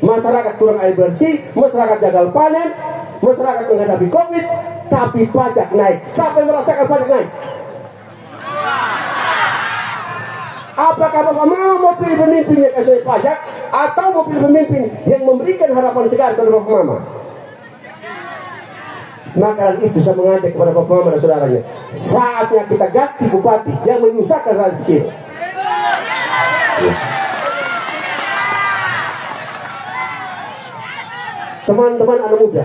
Masyarakat kurang air bersih, masyarakat gagal panen, masyarakat menghadapi COVID, tapi pajak naik. Siapa yang merasakan pajak naik? Apakah Bapak mau pilih pemimpin yang sesuai pajak, atau mau pilih pemimpin yang memberikan harapan segar kepada Bapak Mama? Maka itu saya mengajak kepada Bapak Mama dan saudaranya, saatnya kita ganti bupati yang menyusahkan rakyat kecil. Teman-teman anak muda,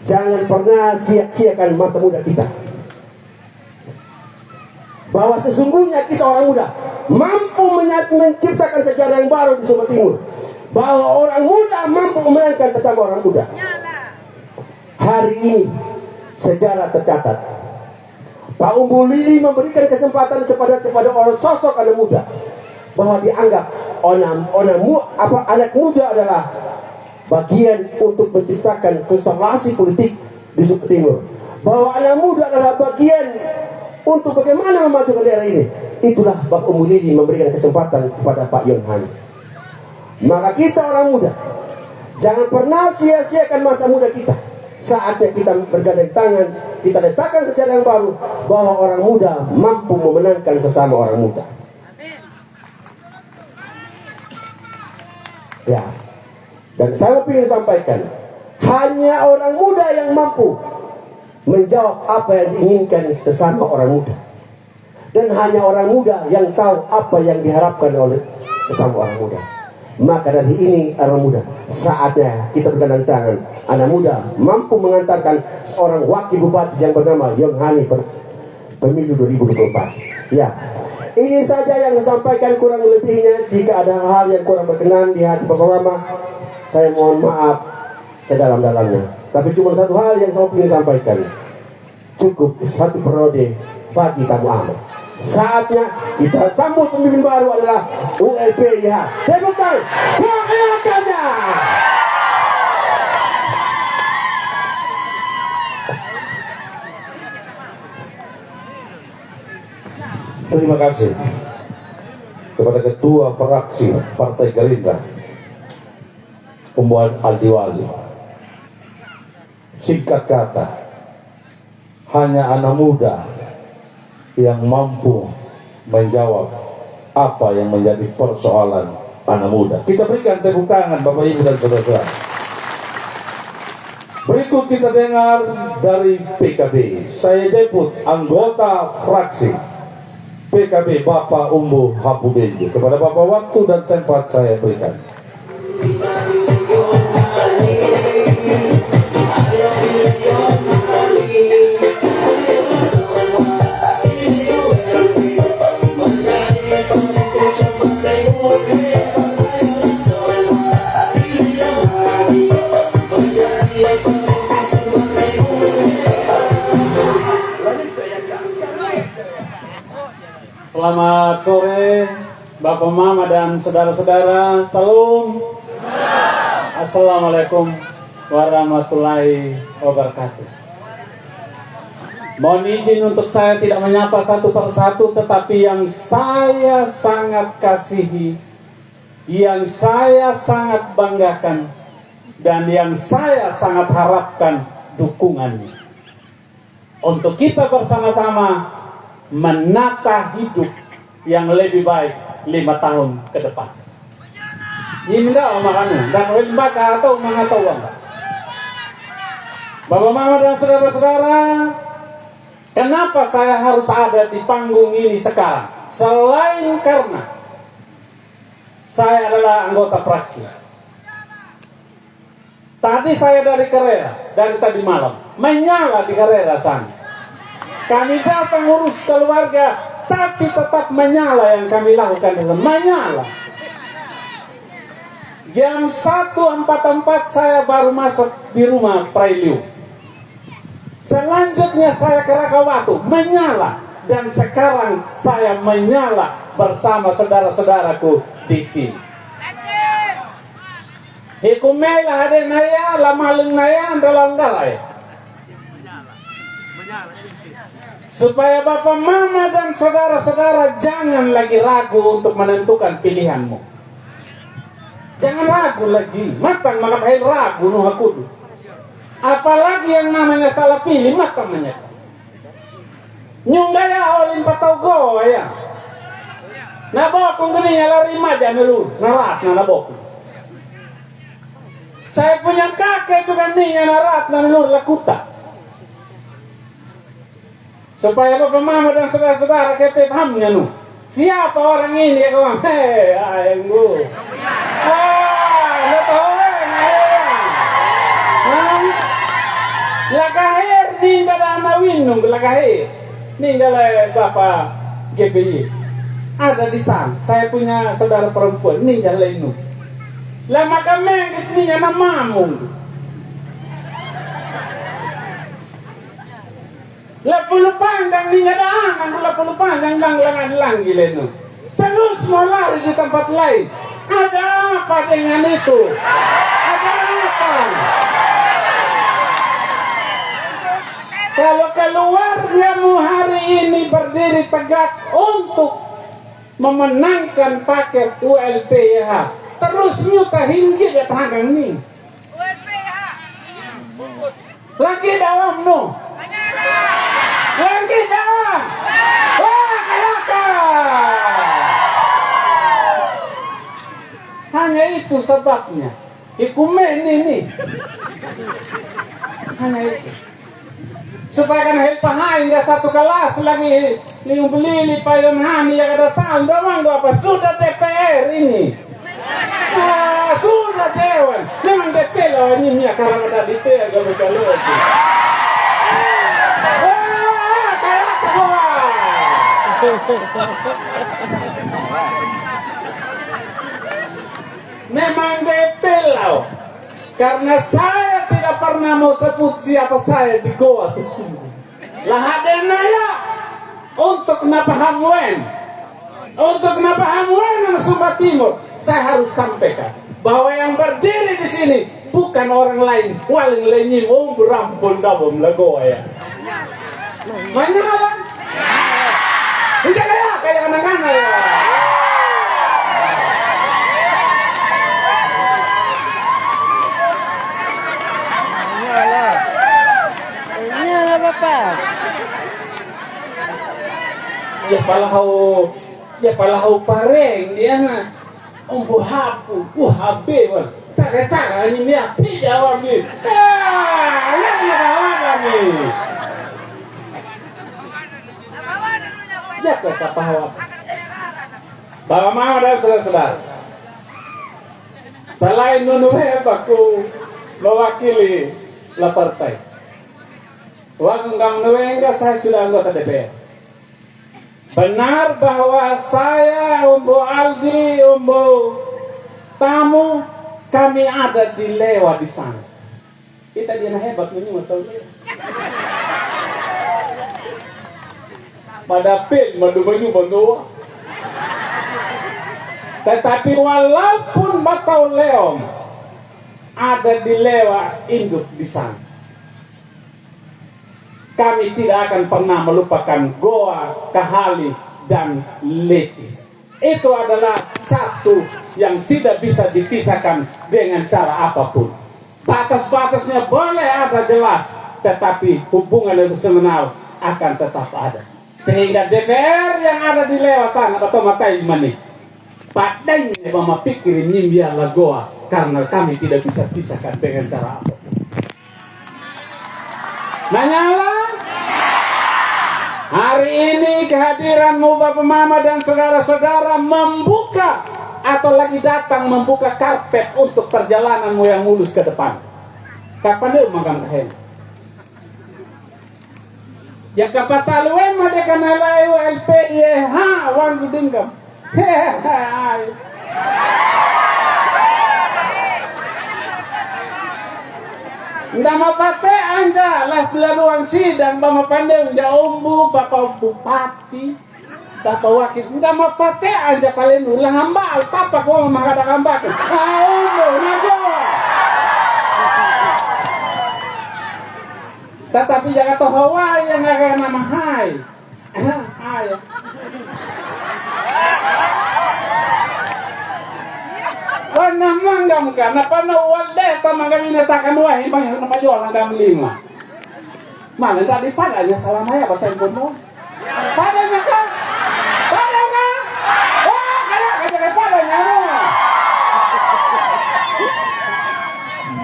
jangan pernah sia-siakan masa muda kita. Bahwa sesungguhnya kita orang muda mampu menciptakan sejarah yang baru di Sumba Timur. Bahwa orang muda mampu memenangkan bersama orang muda. Hari ini sejarah tercatat. Pak Umbu Lili memberikan kesempatan kepada orang sosok anak muda, bahwa dianggap anak muda adalah bagian untuk menciptakan konstelasi politik di Sumba Timur. Bahwa anak muda adalah bagian untuk bagaimana memajukan daerah ini. Itulah Pak Umbu Lili memberikan kesempatan kepada Pak Yon Han. Maka kita orang muda, jangan pernah sia-siakan masa muda kita. Saatnya kita bergandeng tangan, kita letakkan sejarah yang baru, bahwa orang muda mampu memenangkan sesama orang muda. Ya. Dan saya ingin sampaikan, hanya orang muda yang mampu menjawab apa yang diinginkan sesama orang muda. Dan hanya orang muda yang tahu apa yang diharapkan oleh sesama orang muda. Maka dari ini orang muda, saatnya kita bergandeng tangan. Anak muda mampu mengantarkan seorang wakil bupati yang bernama Yon Hani pemilu 2024. Ya, ini saja yang saya sampaikan, kurang lebihnya. Jika ada hal yang kurang berkenan di hati Bapak Mama, saya mohon maaf sedalam-dalamnya. Tapi cuma satu hal yang saya ingin sampaikan, cukup satu periode bagi kamu Ahmad. Saatnya kita sambut pemimpin baru adalah ULPIH. Tepuk tangan, perkenalkannya. Terima kasih kepada Ketua Fraksi Partai Gerindra, Pembuat Aldiwali. Singkat kata, hanya anak muda yang mampu menjawab apa yang menjadi persoalan anak muda. Kita berikan tepuk tangan Bapak Ibu dan Saudara. Berikut kita dengar dari PKB. Saya jemput anggota fraksi PKB Bapak Umbu Hapu Benjo. Kepada Bapak waktu dan tempat saya berikan. Selamat sore Bapak Mama dan saudara-saudara. Salam. Assalamualaikum warahmatullahi wabarakatuh. Mohon izin untuk saya tidak menyapa satu persatu, tetapi yang saya sangat kasihi, yang saya sangat banggakan, dan yang saya sangat harapkan dukungannya untuk kita bersama-sama menata hidup yang lebih baik 5 tahun ke depan. Ini enggak makanya dan lembaga atau mengetahuan. Bapak Mama dan saudara-saudara, kenapa saya harus ada di panggung ini sekarang? selain karena saya adalah anggota fraksi. Tadi saya dari Carrera, dari tadi malam, menyala di Carrera sana. Kami datang urus keluarga, tapi tetap menyala yang kami lakukan itu, menyala. Jam 1.44 saya baru masuk di rumah Prailiu. Selanjutnya saya ke Rakawatu, menyala. Dan sekarang saya menyala bersama saudara-saudaraku di sini. Hikumela ada naya, lamaleng naya, dalam galai. Supaya bapak mama dan saudara-saudara jangan lagi ragu untuk menentukan pilihanmu. Jangan ragu lagi, matang maka bahaya ragu nuh aku. Apalagi yang namanya salah pilih, matang menyatakan. Nyunggaya olin patau go ya. Nabok kung gini lari maja nelu, narat na nabok. Saya punya kakek juga nih narat na nelu lakuta. Supaya bapak mama dan saudara-saudara kita pahamnya nu. Siapa orang ini ya kawan? Hei, ayangku. Lo tahu Lakahir ni kada nawin nung lakahir. Ni kalau Bapak GPI ada di sana. Saya punya saudara perempuan. Ni kalau ini. Lama kami ni nama mamu. Lapulu pandang ni ada anak. Lapulu pandang lang gila nu. Terus mau lari di tempat lain. Ada apa dengan itu? Ada apa? Kalau keluargamu hari ini berdiri tegak untuk memenangkan paket ULPH, terus nyuta hingga datang nih. Lagi dalam no. Lagi dalam. Wah, kelakar. Hanya itu sebabnya. Ikumen ini. Hanya itu. Supaya kan hel pahain dia satu kelas lagi liung beli payon hani yang ada tahun doang apa sudah DPR ini. Sudah dewan. Memang DPR ini mia karena ada DPR galau-galau. Kayak apa? Memang DPR. Karena saya tidak pernah mau sebut siapa saya di Goa sesungguhnya. Lah hadena ya untuk napahamuen. Untuk napahamuen dan Sumba Timur, saya harus sampaikan bahwa yang berdiri di sini bukan orang lain, waling lenyim berampun dabom lagoa ya. Mana lah? Tidak kayak anak-anak ya. Ya palahau pareng dia na buhapu buhabe wan taga ini dia tidak wami yang kami jaga kapahwa bawa mama dan saudara-saudara selain nunuhe baku mewakili la partai waktu kang nuenga saya sudah anggota DPR. Benar bahwa saya, Umbo Aldi, Umbo Tamu, kami ada di Lewa di sana. Kita dia hebat ini tahu dia. Pada pil madu-madu bandoa. Tetapi walaupun Batau Leom ada di Lewa induk di sana. Kami tidak akan pernah melupakan Goa, Kahali, dan Letis. Itu adalah satu yang tidak bisa dipisahkan dengan cara apapun. Batas-batasnya boleh ada jelas, tetapi hubungan emosional akan tetap ada. Sehingga DPR yang ada di Lewa sana atau matai mani, padanya mama pikirin nyimbia Goa karena kami tidak bisa pisahkan dengan cara apapun. Nanyalah, hari ini ini kehadiranmu Bapak Mama dan saudara-saudara membuka atau lagi datang membuka karpet untuk perjalananmu yang mulus ke depan. Kapan dia makan kahen? Ya kapatalu ema de kanalai LPI wan gudingkam. Ndama pate anja las laluan sidang bama pandai unja umbu bapak bupati bapak wakil ndama pate anja palenu lah hamba tapa ko mahada hamba ke umbu nagoa tetapi jangan toh hawa yang agak nama hai hai Karena manggam kan, apa na walde tamang kami natakan wahai bang nama jual angkam 5. Mana tadi padanya salamaya batai bono. Padanya kan? Padanya. Wah, kada padanya no.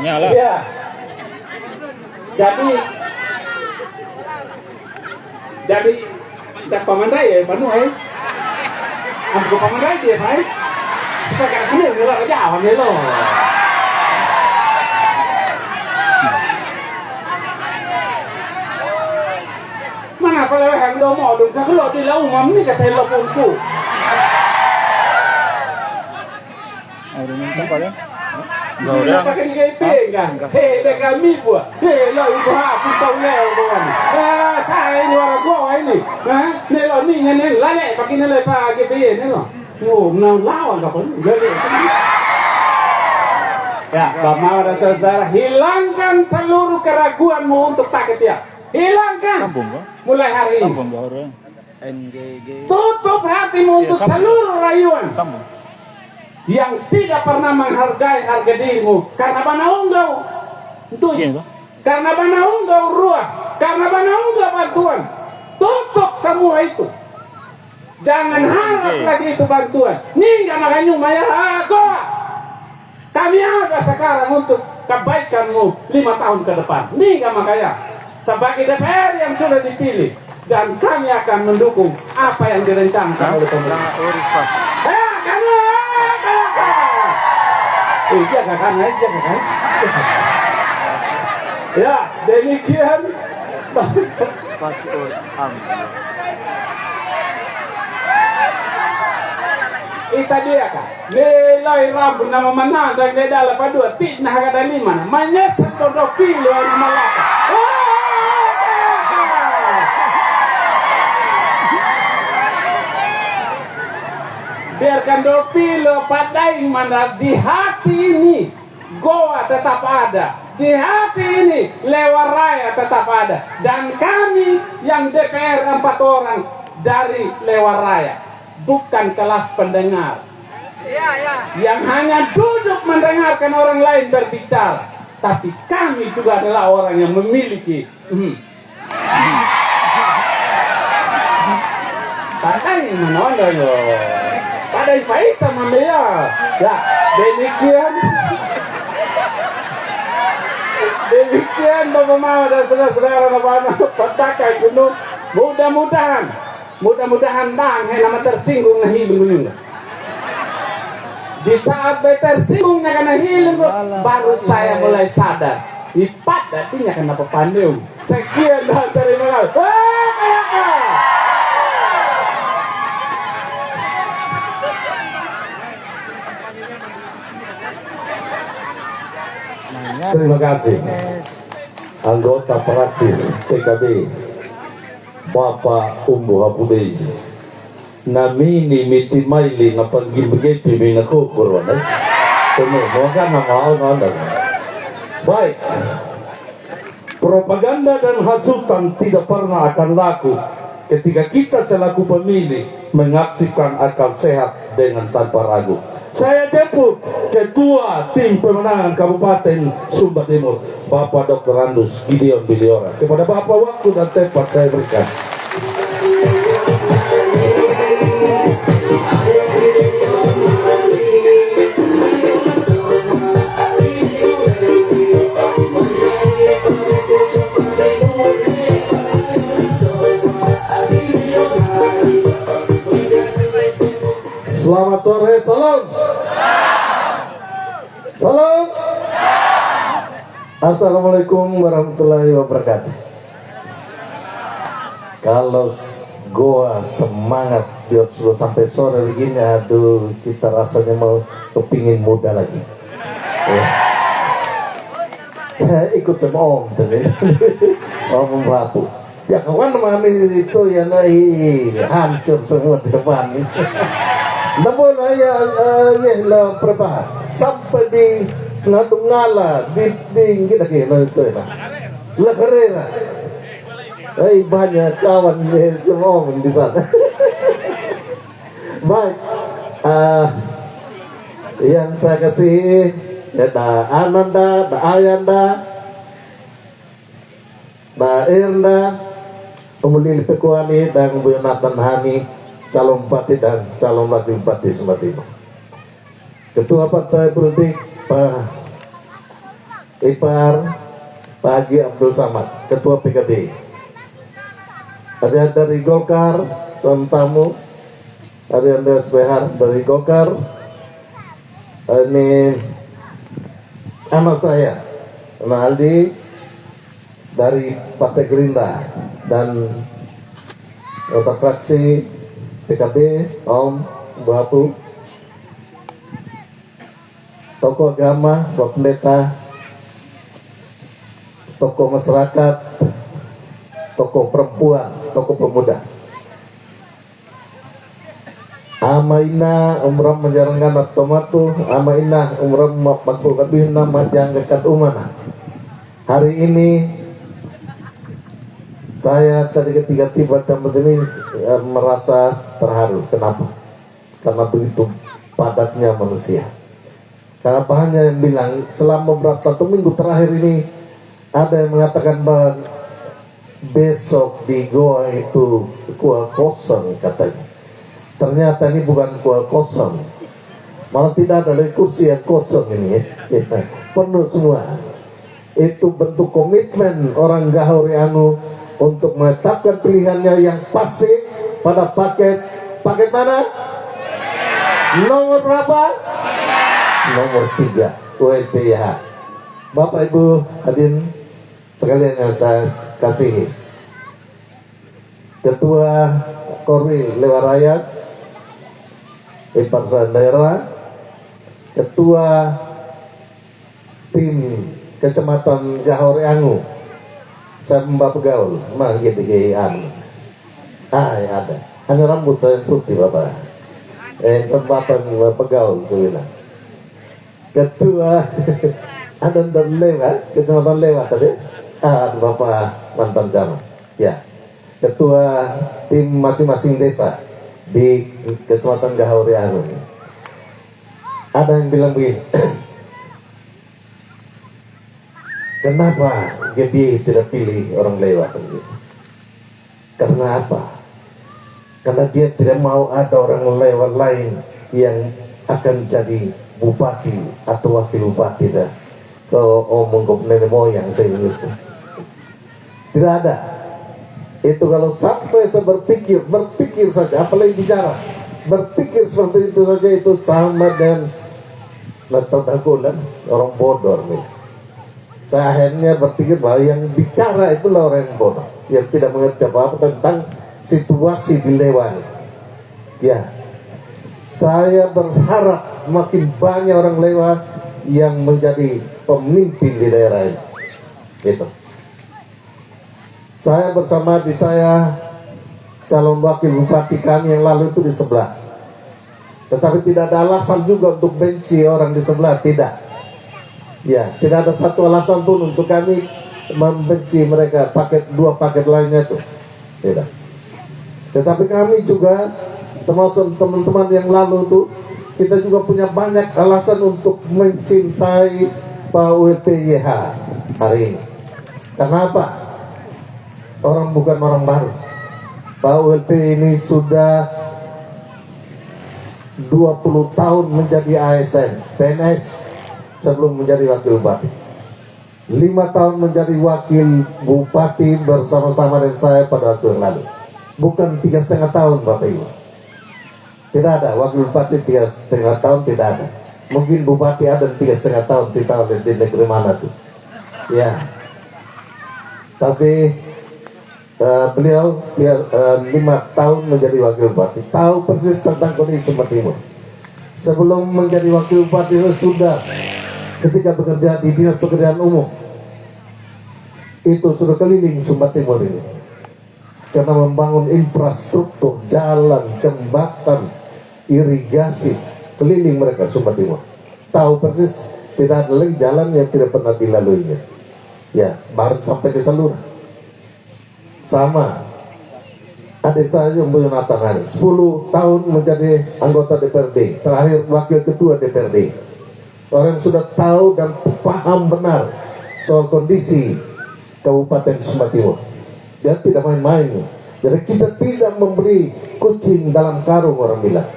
Nyala. Ya. Jadi tak pamandai ya panu hai. Aku pamandai dia hai. Sekarang ini nggak ada jalan ya lo. Mana kalau yang do mau dong kalau di lau mam ni kata teleponku. Ada minta pada? Gak udah. Pakai GP kan? Hei, kami buat. Hei, lo ibu aku tahu leo kawan. Saya ini orang gua ini. Ni lo ni ni lale pakai ni le pa GP ni lo. Oh, lawan kapan? Ya, Bapak dan saudara, hilangkan seluruh keraguanmu untuk paket ya. Hilangkan. Mulai hari ini. Tutup hatimu untuk seluruh rayuan yang tidak pernah menghargai harga dirimu. Karena bana unggau duit. Karena bana unggau ruah. Karena bana unggau bantuan. Tutup semua itu. Jangan harap lagi itu bantuan. Ningga makanya maya goa. Kami ada sekarang untuk kebaikanmu 5 tahun ke depan. Ningga makanya sebagai DPR yang sudah dipilih dan kami akan mendukung apa yang direncanakan oleh pemerintah. Jaga kan. Ya, demikian. Ita dia kan nilai rambut nama mana dan nilai lepas 2 fitnah kada 5 namanya 1 kilo nama laka biarkan 2 kilo padai mana di hati ini goa tetap ada di hati ini lewat raya tetap ada dan kami yang DPR 4 orang dari lewat raya bukan kelas pendengar yang hanya duduk mendengarkan orang lain berbicara, tapi kami juga adalah orang yang memiliki tantang mana yo pada faita mamaya ya demikian Bapak Mama dan saudara-saudara Bapak petakai gunung mudah-mudahan dang nama tersinggung nahi belum. Di saat tersinggung karena hilang baru saya mulai sadar. Ipat artinya kenapa pandeu. Sekian dan terima kasih. Terima kasih anggota Praksi PKB Bapak Umbu Habudei namini miti maili na paggibegepi may nakukurwan baik propaganda dan hasutan tidak pernah akan laku ketika kita selaku pemilih mengaktifkan akal sehat dengan tanpa ragu. Saya jemput Ketua Tim Pemenangan Kabupaten Sumba Timur, Bapak Dr. Andus Gideon Biliora. Kepada Bapak waktu dan tempat saya berikan. Assalamualaikum warahmatullahi wabarakatuh. Kalau goa semangat biar sudah sampai sore begini, aduh kita rasanya mau kepingin muda lagi. Ya. Saya ikut sama Om tadi, Om Rapu. Ya kawan mami itu ya naik hancur semua di depan. Namun ya lah perbahan sampai di Ngala di kita kira itu ya. La Carrera. Banyak kawan semua di sana. Baik, yang saya kasih ada Ananda, ada Ayanda, ada Irna, Pemulih Pekuani dan Bu Yonatan Hani, calon bupati dan calon wakil bupati Sumba Timur. Ketua Partai Politik Pak Ipar, Pak Haji Abdul Samad, Ketua PKB. Ada dari Golkar, sama tamu. Ada Andreas Behar dari Golkar. Ini anak saya, Mas Aldi dari Partai Gerindra dan anggota fraksi PKB, Om Bu Apu, tokoh agama, Bapak Pendeta, tokoh masyarakat, tokoh perempuan, tokoh pemuda. Amaina umram menjarangan tomatu, amaina umram makbul kabihna majang dekat umana. Hari ini saya tadi ketika tiba tempat ini merasa terharu. Kenapa? Karena begitu padatnya manusia. Karena banyak yang bilang selama beberapa 1 minggu terakhir ini ada yang mengatakan bahwa besok di goa itu kuah kosong katanya. Ternyata ini bukan kuah kosong, malah tidak ada lagi kursi yang kosong ini ya. Penuh semua. Itu bentuk komitmen orang Gaharu Riangu untuk menetapkan pilihannya yang pasti pada paket mana? Nomor berapa? Nomor 3 ULPYH. Bapak Ibu hadirin sekalian yang saya kasihi, Ketua Korwil Lewaraya Partai Daerah, Ketua Tim Kecamatan Gaharu Riangu, saya Mbak Pegaul, gitu ya ada. Hanya rambut saya putih Bapak. Tempatan Mbak Pegaul sebenarnya. Ketua ada dari Lewa, Kecamatan Lewa tadi. Bapak mantan camat. Ya. Ketua tim masing-masing desa di Kecamatan Gaharu Riangu. Ada yang bilang begini, kenapa GBI tidak pilih orang lewat? Karena apa? Karena dia tidak mau ada orang lewat lain yang akan jadi bupati atau wakil bupati dah. Kalau omong ke nenek moyang saya itu tidak ada. Itu kalau sampai saya berpikir saja, apalagi bicara, berpikir seperti itu saja itu sama dengan metode orang bodoh nih. Saya akhirnya berpikir bahwa yang bicara itulah orang yang bodoh, yang tidak mengerti apa-apa tentang situasi di Lewan. Ya, saya berharap makin banyak orang Lewan yang menjadi pemimpin di daerah ini. Gitu. Saya bersama di saya calon wakil bupati kami yang lalu itu di sebelah. Tetapi tidak ada alasan juga untuk benci orang di sebelah, tidak. Ya, tidak ada satu alasan pun untuk kami membenci mereka, dua paket lainnya itu. Tidak. Tetapi kami juga termasuk teman-teman yang lalu itu, kita juga punya banyak alasan untuk mencintai Pak ULPYH hari ini. Karena apa? Orang bukan orang baru. Pak ULP ini sudah 20 tahun menjadi ASN, PNS sebelum menjadi wakil bupati. 5 tahun menjadi wakil bupati bersama-sama dengan saya pada waktu yang lalu. Bukan 3,5 tahun Bapak Ibu. Tidak ada wakil bupati 3,5 tahun, tidak ada. Mungkin bupati ada 3,5 tahun, tidak tahu di negeri mana tuh. Ya, tapi beliau 5 tahun menjadi wakil bupati, tahu persis tentang kondisi Sumba Timur. Sebelum menjadi wakil bupati sudah, ketika bekerja di Dinas Pekerjaan Umum, itu sudah keliling Sumba Timur ini, karena membangun infrastruktur, jalan, jembatan, irigasi, keliling mereka Sumba Timur. Tahu persis, tidak ada lagi jalan yang tidak pernah dilaluinya. Ya, baru sampai ke Salur. Sama adik saya Umbu Yonatan, 10 tahun menjadi anggota DPRD, terakhir wakil ketua DPRD. Orang yang sudah tahu dan paham benar soal kondisi Kabupaten Sumba Timur. Dia tidak main-main. Jadi kita tidak memberi kucing dalam karung, orang bilang.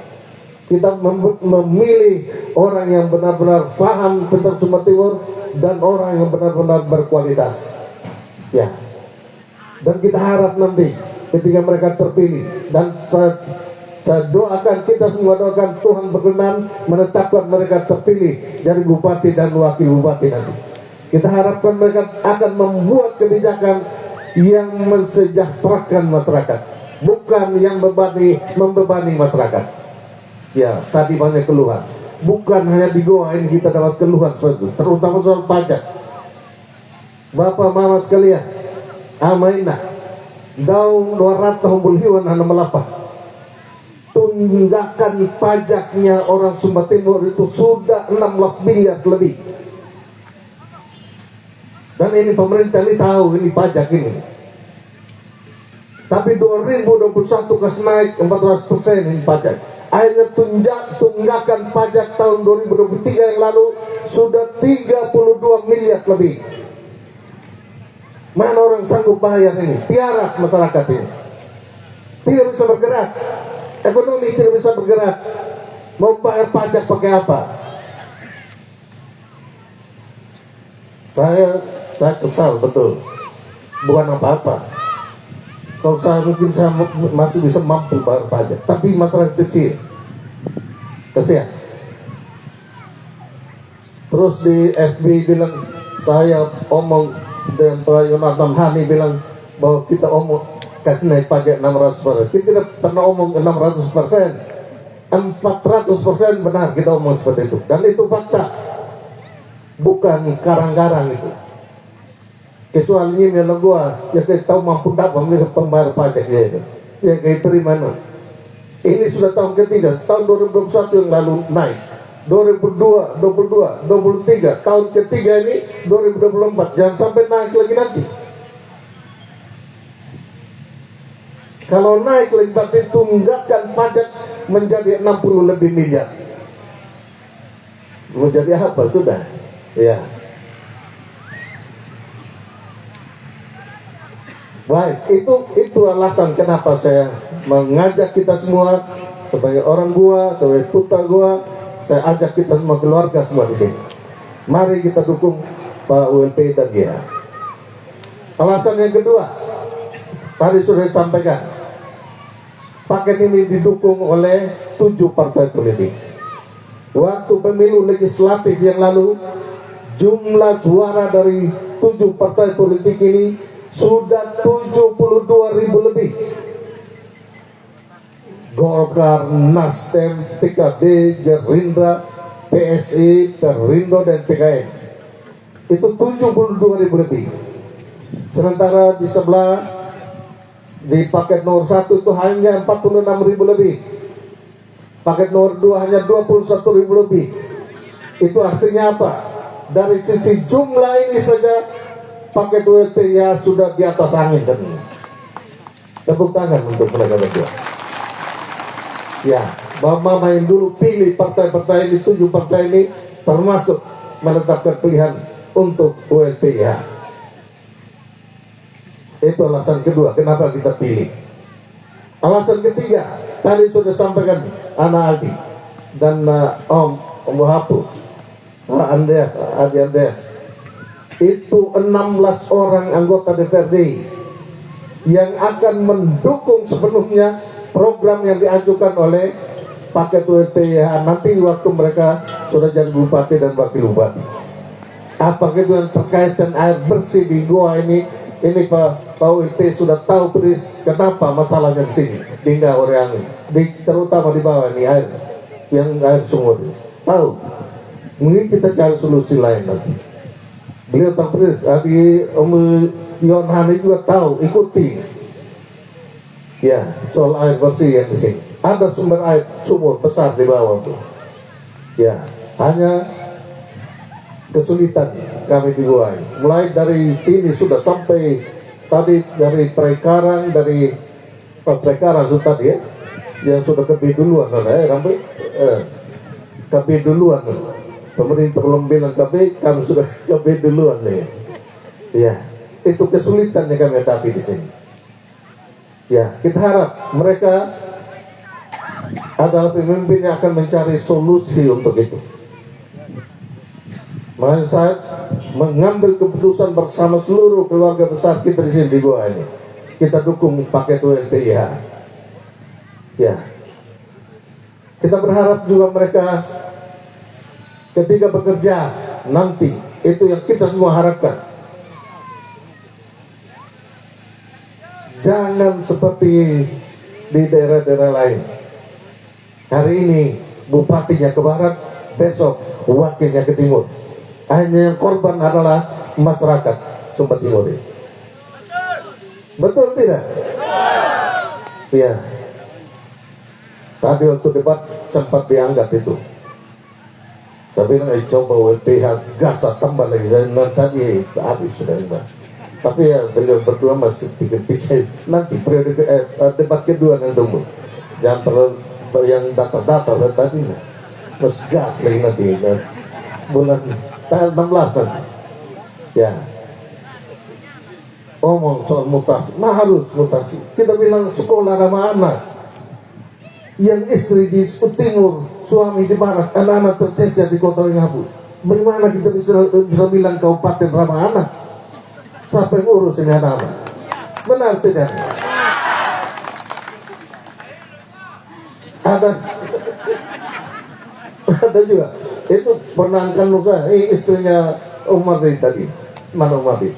Kita memilih orang yang benar-benar paham tentang Sumba Timur dan orang yang benar-benar berkualitas. Ya. Dan kita harap nanti ketika mereka terpilih, dan saya doakan, kita semua doakan Tuhan berkenan menetapkan mereka terpilih jadi bupati dan wakil bupati nanti. Kita harapkan mereka akan membuat kebijakan yang mensejahterakan masyarakat, bukan yang membebani masyarakat. Ya, tadi banyak keluhan. Bukan hanya di Goa ini kita dapat keluhan seperti itu, terutama soal pajak. Bapak mama sekalian, amaina daun 200 buliwan hana melapa. Tunggakan pajaknya orang Sumba Timur itu sudah 16 miliar lebih. Dan ini pemerintah ini tahu ini pajak ini. Tapi 2021 kasih naik 400% ini pajak. Akhirnya tunggakan pajak tahun 2023 yang lalu sudah 32 miliar lebih. Mana orang sanggup bayar ini? Tiarap masyarakat ini. Tidak bisa bergerak. Ekonomi tidak bisa bergerak. Mau bayar pajak pakai apa? Saya kesal betul. Bukan apa-apa. Kalau saya mungkin saya masih bisa mampu bayar pajak. Tapi masyarakat kecil, kasihan. Terus di FB bilang, saya omong dan Pak Yonatan Hani bilang bahwa kita omong kasih naik pajak 600%. Kita tidak pernah omong 600%, 400% benar kita omong seperti itu. Dan itu fakta, bukan karang-karang itu. Kecuali ini yang gua, ya kita tahu mampu dapat menjadi pembayar pajak ya, ya kayak terima. Ini sudah tahun ketiga, tahun 2021 yang lalu naik. 2022, 23, tahun ketiga ini 2024, jangan sampai naik lagi nanti. Kalau naik lagi berarti tunggakan pajak menjadi 60 lebih miliar. Menjadi apa sudah? Ya. Baik, itu alasan kenapa saya mengajak kita semua sebagai orang Goa, sebagai putra Goa. Saya ajak kita semua keluarga semua di sini. Mari kita dukung Pak ULP dan dia. Alasan yang kedua, tadi sudah disampaikan, paket ini didukung oleh 7 partai politik. Waktu pemilu legislatif yang lalu, jumlah suara dari 7 partai politik ini sudah 72.000 lebih. Golkar, Nasdem, PKB, Gerindra, PSI, Perindo, dan PKN. Itu 72.000 lebih. Sementara di sebelah, di paket nomor 1 itu hanya 46.000 lebih. Paket nomor 2 hanya 21.000 lebih. Itu artinya apa? Dari sisi jumlah ini saja, paket ULP ya sudah di atas angin kan. Tepuk tangan untuk mereka berdua. Ya, Bapak main dulu pilih partai-partai ini, 7 partai ini, termasuk menetapkan pilihan untuk ULP ya. Itu alasan kedua, kenapa kita pilih. Alasan ketiga, tadi sudah sampaikan Ana Aldi dan Om Wahapu, Adi Andreas. Itu 16 orang anggota DPRD yang akan mendukung sepenuhnya program yang diajukan oleh paket ULP ya nanti waktu mereka sudah jadi bupati dan wakil bupati. Apakah itu yang terkait dengan air bersih di Goa ini Pak UIP sudah tahu persis kenapa masalahnya di sini di orang terutama di bawah ini air sumur tahu. Mungkin kita cari solusi lain nanti. Beliau tahu persis. Om Yon Hani juga tahu, ikuti ya soal air bersih yang di sini. Ada sumber air sumur besar di bawah tuh. Ya hanya kesulitan kami di Goa. Mulai dari sini sudah sampai tadi dari Prekarang, dari Prekarang sudah tadi ya, yang sudah ke duluan, sampai KB duluan. Pemerintah belum bilang KB, kami sudah KB duluan nih. Ya, itu kesulitan yang kami hadapi di sini. Ya, kita harap mereka adalah pemimpin yang akan mencari solusi untuk itu. Makanya saya mengambil keputusan bersama seluruh keluarga besar kita di sini di Goa ini. Kita dukung paket ULPIH. Ya. Kita berharap juga mereka ketika bekerja nanti, itu yang kita semua harapkan. Jangan seperti di daerah-daerah lain. Hari ini bupatinya ke barat, besok wakilnya ke timur. Hanya yang korban adalah masyarakat Sumba Timur. Betul tidak? Iya. Tadi waktu debat sempat dianggap itu. Saya bilang, coba WPH gas tambah lagi. Saya bilang tadi habis sudah ini. Tapi ya beliau berdua masih pikir-pikir. Nanti periode debat kedua nanti tunggu. Jangan perlu yang data-data tadi. Mas gas lagi nanti. Bulan tanggal 16 nanti. Ya. Omong soal mutasi, harus mutasi. Kita bilang sekolah ramah anak. Yang istri di timur, suami di barat, anak-anak tercecer di kota Ngabu. Bagaimana kita bisa bilang kabupaten ramah anak? Siapa yang urus ini anak-anak? Benar tidak? Ada juga. Itu pernah kan luka, istrinya Umar tadi. Mana Umar tadi?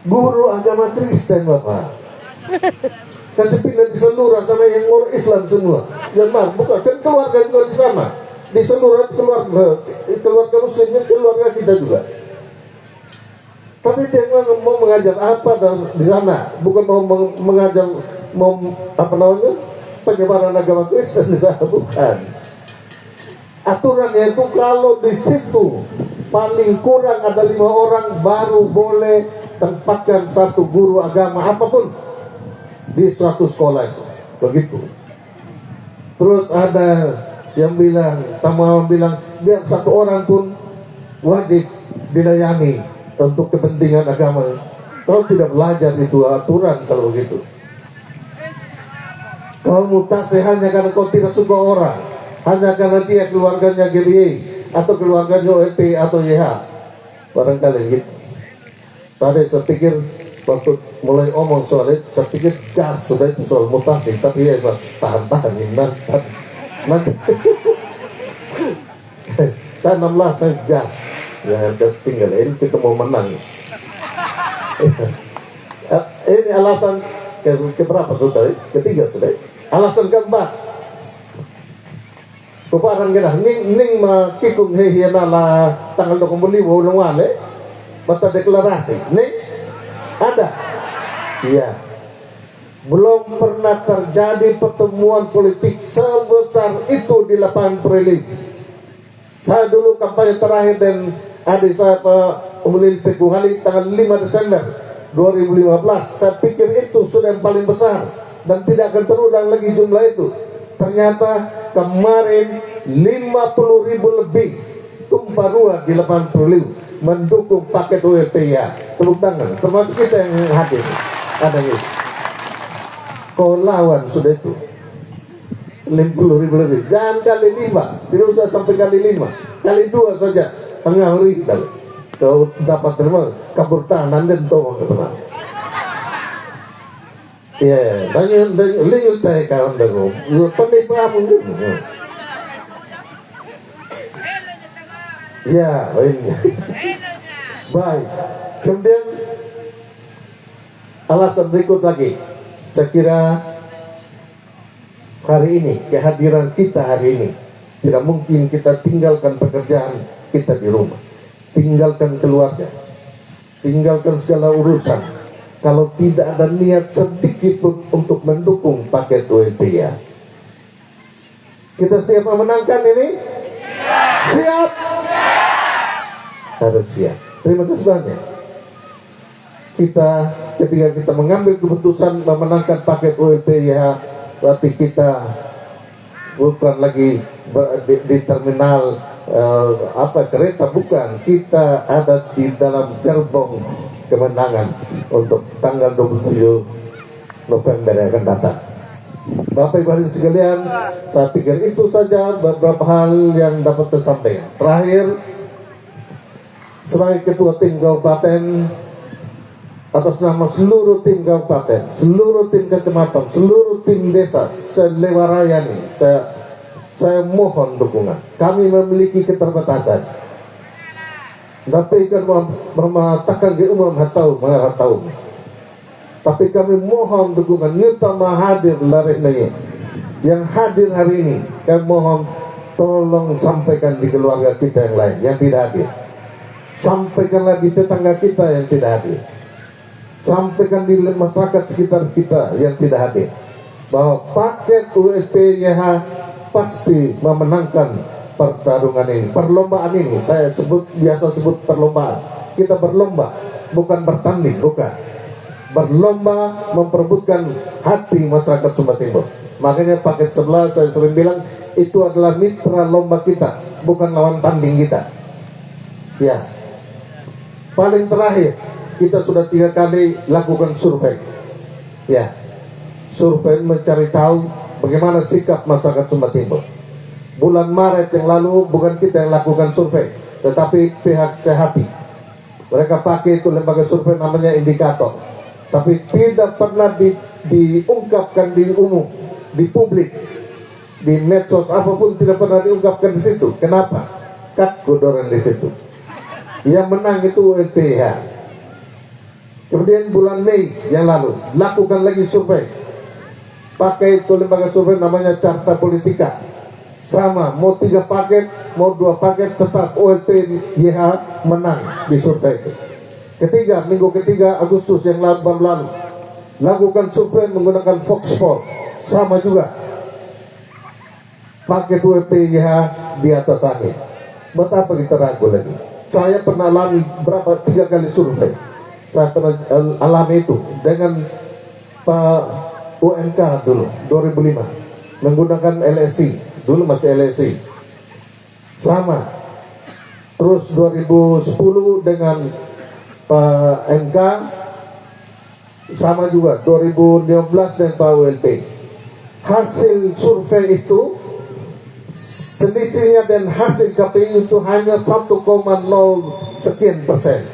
Guru agama Kristen Bapak. Kasih pindah di seluruh sama yang orang Islam semua. Ya Mas, bukan kan keluarga juga di sana. Di seluruh keluarga Muslimnya, keluarga kita juga. Tapi dia mau mengajar apa di sana? Bukan mau mengajar penyebaran agama Kristen di sana, bukan. Aturannya itu kalau di situ paling kurang ada 5 orang baru boleh tempatkan satu guru agama apapun di suatu sekolah itu. Begitu. Terus ada yang bilang, biar satu orang pun wajib dilayani untuk kepentingan agama. Kalau tidak belajar itu aturan kalau begitu. Kalau mutasi hanya karena kau tidak suka orang, hanya karena dia keluarganya GBI atau keluarganya OLP atau YH, barangkali gitu. Tadi saya pikir waktu mulai omong soal itu, saya pikir gas sudah itu soal mutasi, tapi ya mas tahan ini nanti kan 16 saya gas, ya gas tinggal ini kita mau menang. Ini alasan keberapa sudah? Ketiga sudah. Alasan keempat. Kuparan kita ning makikung hehianala tanggal 25 ulang wale bata deklarasi ning ada. Iya. Belum pernah terjadi pertemuan politik sebesar itu di lapangan Prelim. Saya dulu kampanye terakhir dan adik saya Pak Umulin Teguhali tanggal 5 Desember 2015. Saya pikir itu sudah yang paling besar dan tidak akan terulang lagi jumlah itu. Ternyata kemarin 50.000 lebih tumpah ruah di lapangan Prelim mendukung paket ULPIH. Tepuk tangan, termasuk kita yang hadir. Ada gitu. Kau lawan sudah itu 50.000 lebih. Jangan kali 5, tidak usah sampai kali 5, kali 2 saja. Tengah hari kau dapat terima kabur tahanan dan tolong kebenaran. Ya, banyak lihat saya kawan dengo. Pandai paham gitu. Ya, baik. Kemudian alasan berikut lagi, saya kira hari ini, kehadiran kita hari ini, tidak mungkin kita tinggalkan pekerjaan kita di rumah, tinggalkan keluarga, tinggalkan segala urusan, kalau tidak ada niat sedikit pun untuk mendukung paket ULP-nya. Kita siap memenangkan ini? Siap? Harus siap. Terima kasih banyak. Kita ketika kita mengambil keputusan memenangkan paket ULP-nya, berarti kita bukan lagi di terminal kereta, bukan. Kita ada di dalam gerbong kemenangan untuk tanggal 27 November yang akan datang. Bapak Ibu hadirin sekalian, saya pikir itu saja beberapa hal yang dapat saya sampaikan. Terakhir, sebagai ketua tim kabupaten, atas nama seluruh tim kabupaten, seluruh tim kecamatan, seluruh tim desa selewarayan ini, saya mohon dukungan. Kami memiliki keterbatasan. Tapi kan mematakan ke umum hatau. Tapi kami mohon dukungan. Nyuta hadir larih nanya. Yang hadir hari ini, kami mohon tolong sampaikan di keluarga kita yang lain yang tidak hadir. Sampaikanlah di tetangga kita yang tidak hadir. Sampaikan di masyarakat sekitar kita yang tidak hadir, bahwa paket ULP-YH pasti memenangkan pertarungan ini, perlombaan ini. Saya biasa sebut perlombaan. Kita berlomba, bukan bertanding, bukan. Berlomba memperebutkan hati masyarakat Sumba Timur. Makanya paket 11 saya sering bilang itu adalah mitra lomba kita, bukan lawan tanding kita. Ya. Paling terakhir, kita sudah 3 kali lakukan survei. Ya. Survei mencari tahu bagaimana sikap masyarakat Sumba Timur. Bulan Maret yang lalu bukan kita yang lakukan survei, tetapi pihak Sehati. Mereka pakai itu lembaga survei namanya Indikator. Tapi tidak pernah diungkapkan di umum, di publik, di medsos apapun tidak pernah diungkapkan di situ. Kenapa? Kat godoran di situ. Yang menang itu ULP-YH. Kemudian bulan Mei yang lalu lakukan lagi survei. Pakai itu lembaga survei namanya Carta Politika. Sama, mau 3 paket, mau 2 paket, tetap ULP-YH menang di survei itu. Minggu ketiga Agustus yang lalu lakukan survei menggunakan Foxpol, sama juga paket ULP-YH di atas angin. Betapa kita ragu lagi. Saya pernah alami 3 kali survei. Saya pernah alami itu dengan Pak UMK dulu 2005 menggunakan LSI, dulu masih LSI, sama. Terus 2010 dengan Pak MK, sama juga 2015 dan Pak ULP. Hasil survei itu selisihnya dan hasil KPI itu hanya 1,0 sekian persen,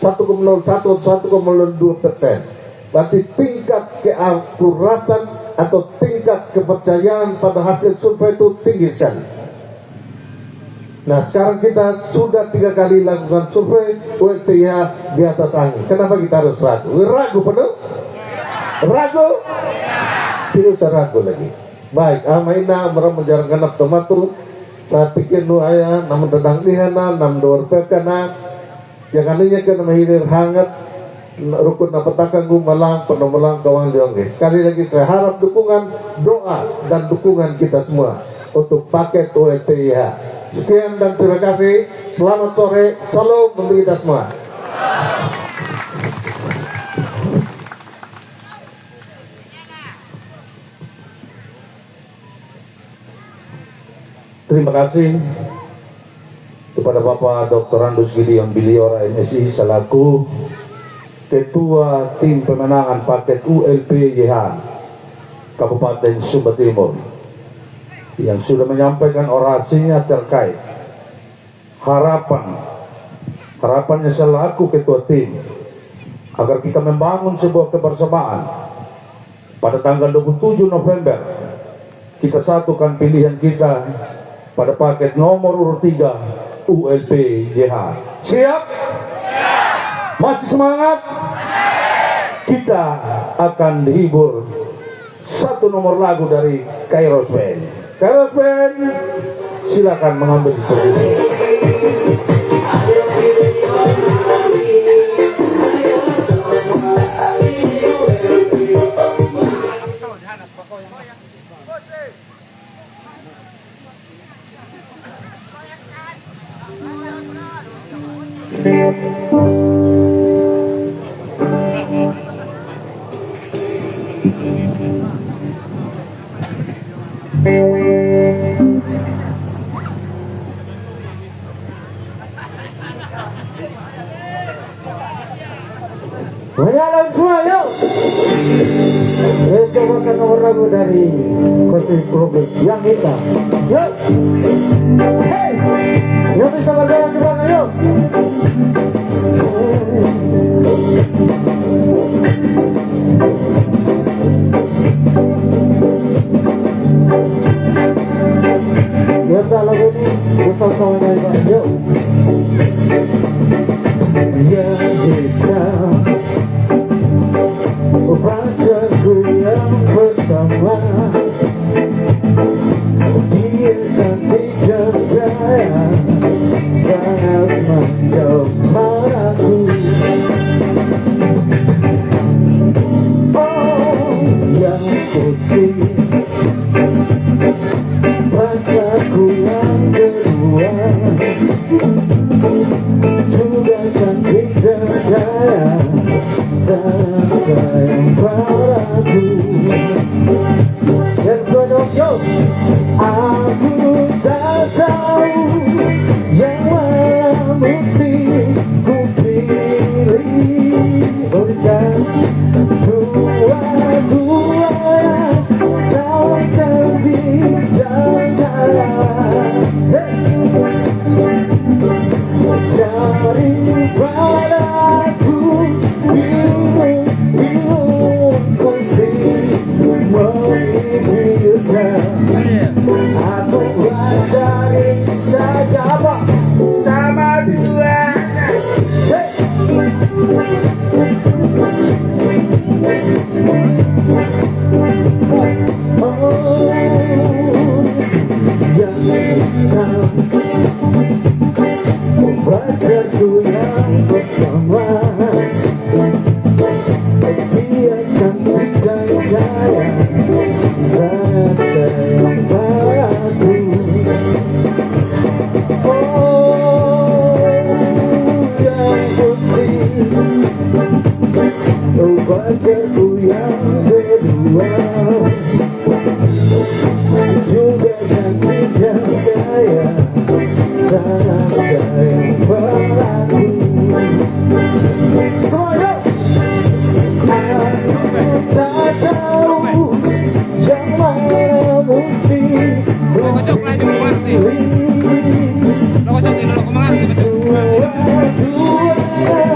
1,01 atau 1,02%. Berarti tingkat keakuratan atau tingkat kepercayaan pada hasil survei itu tinggi sekali. Nah, sekarang kita sudah 3 kali lakukan survei ULP-YH di atas angin. Kenapa kita harus ragu? Ragu penuh? Ragu? Tidak usah ragu lagi. Baik, amaina meram menjalankan abtomatu. Saya pikir nu ayah namun dadang dihana, nam dor pekana. Yang kalinya kena mahilir hangat rukun napetakan malang penuh melang kawang diongge. Sekali lagi saya harap dukungan, doa dan dukungan kita semua untuk paket ULP-YH. Sekian dan terima kasih. Selamat sore. Salam untuk kita semua. Terima kasih kepada Bapak Dr. Andus Gideon Biliora MSI selaku Ketua Tim Pemenangan Paket ULP-YH Kabupaten Sumba Timur, yang sudah menyampaikan orasinya terkait harapannya selaku ketua tim agar kita membangun sebuah kebersamaan pada tanggal 27 November. Kita satukan pilihan kita pada paket nomor urut 3 ULP YH. Siap? Masih semangat? Kita akan dihibur satu nomor lagu dari Kairos Band. Kairos Band, silakan mengambil posisi. Menyalang semua yuk. Cobakan nomor lagu dari Kosip Problem yang hitam. Yuk. Hey, yang bisa berjalan ke belakang yuk. Kita lagu ini bersama-sama nyanyi yuk. Yang hitam pacarku yang pertama, dia cantik dan kaya, sangat menggempar aku. Oh, yang putih, pacarku yang kedua, juga cantik dan kaya, sangat sayang padaku. Dan Pinocchio, aku tak tahu yang mana mesti ku pilih. Urusan dua-duanya sama cantik dan kaya. Daripada aku bingung mesti memikirkan, aku cari saja apa sama duanya. Oh, yang hitam, pacarku yang pertama, dia cantik dan kaya, sangat sayang padaku. Oh, yang putih, oh pacarku yang kedua, juga cantik dan kaya, sangat sayang padaku. Semuanya, aku tak tahu yang mana mesti ku pilih. Dua-duanya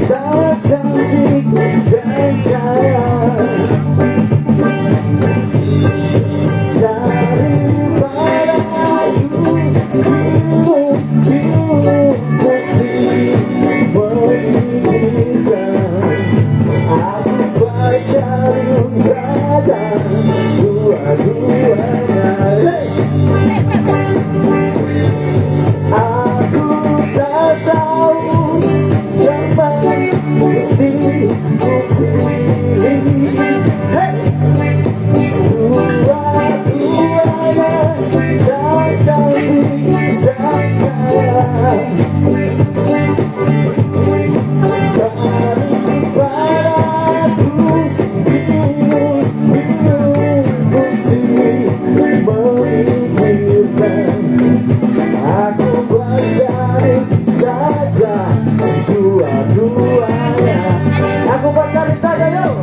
sangat cantik dan kaya, daripada aku bingung mesti memikirkan, aku cari saja dua-duanya. Aku tak tahu yang mana mesti ku pilih. Dua-duanya sangat cantik dan kaya, daripada aku bingung mesti memikirkan, aku cari saja dua-duanya. Aku cari saja yuk.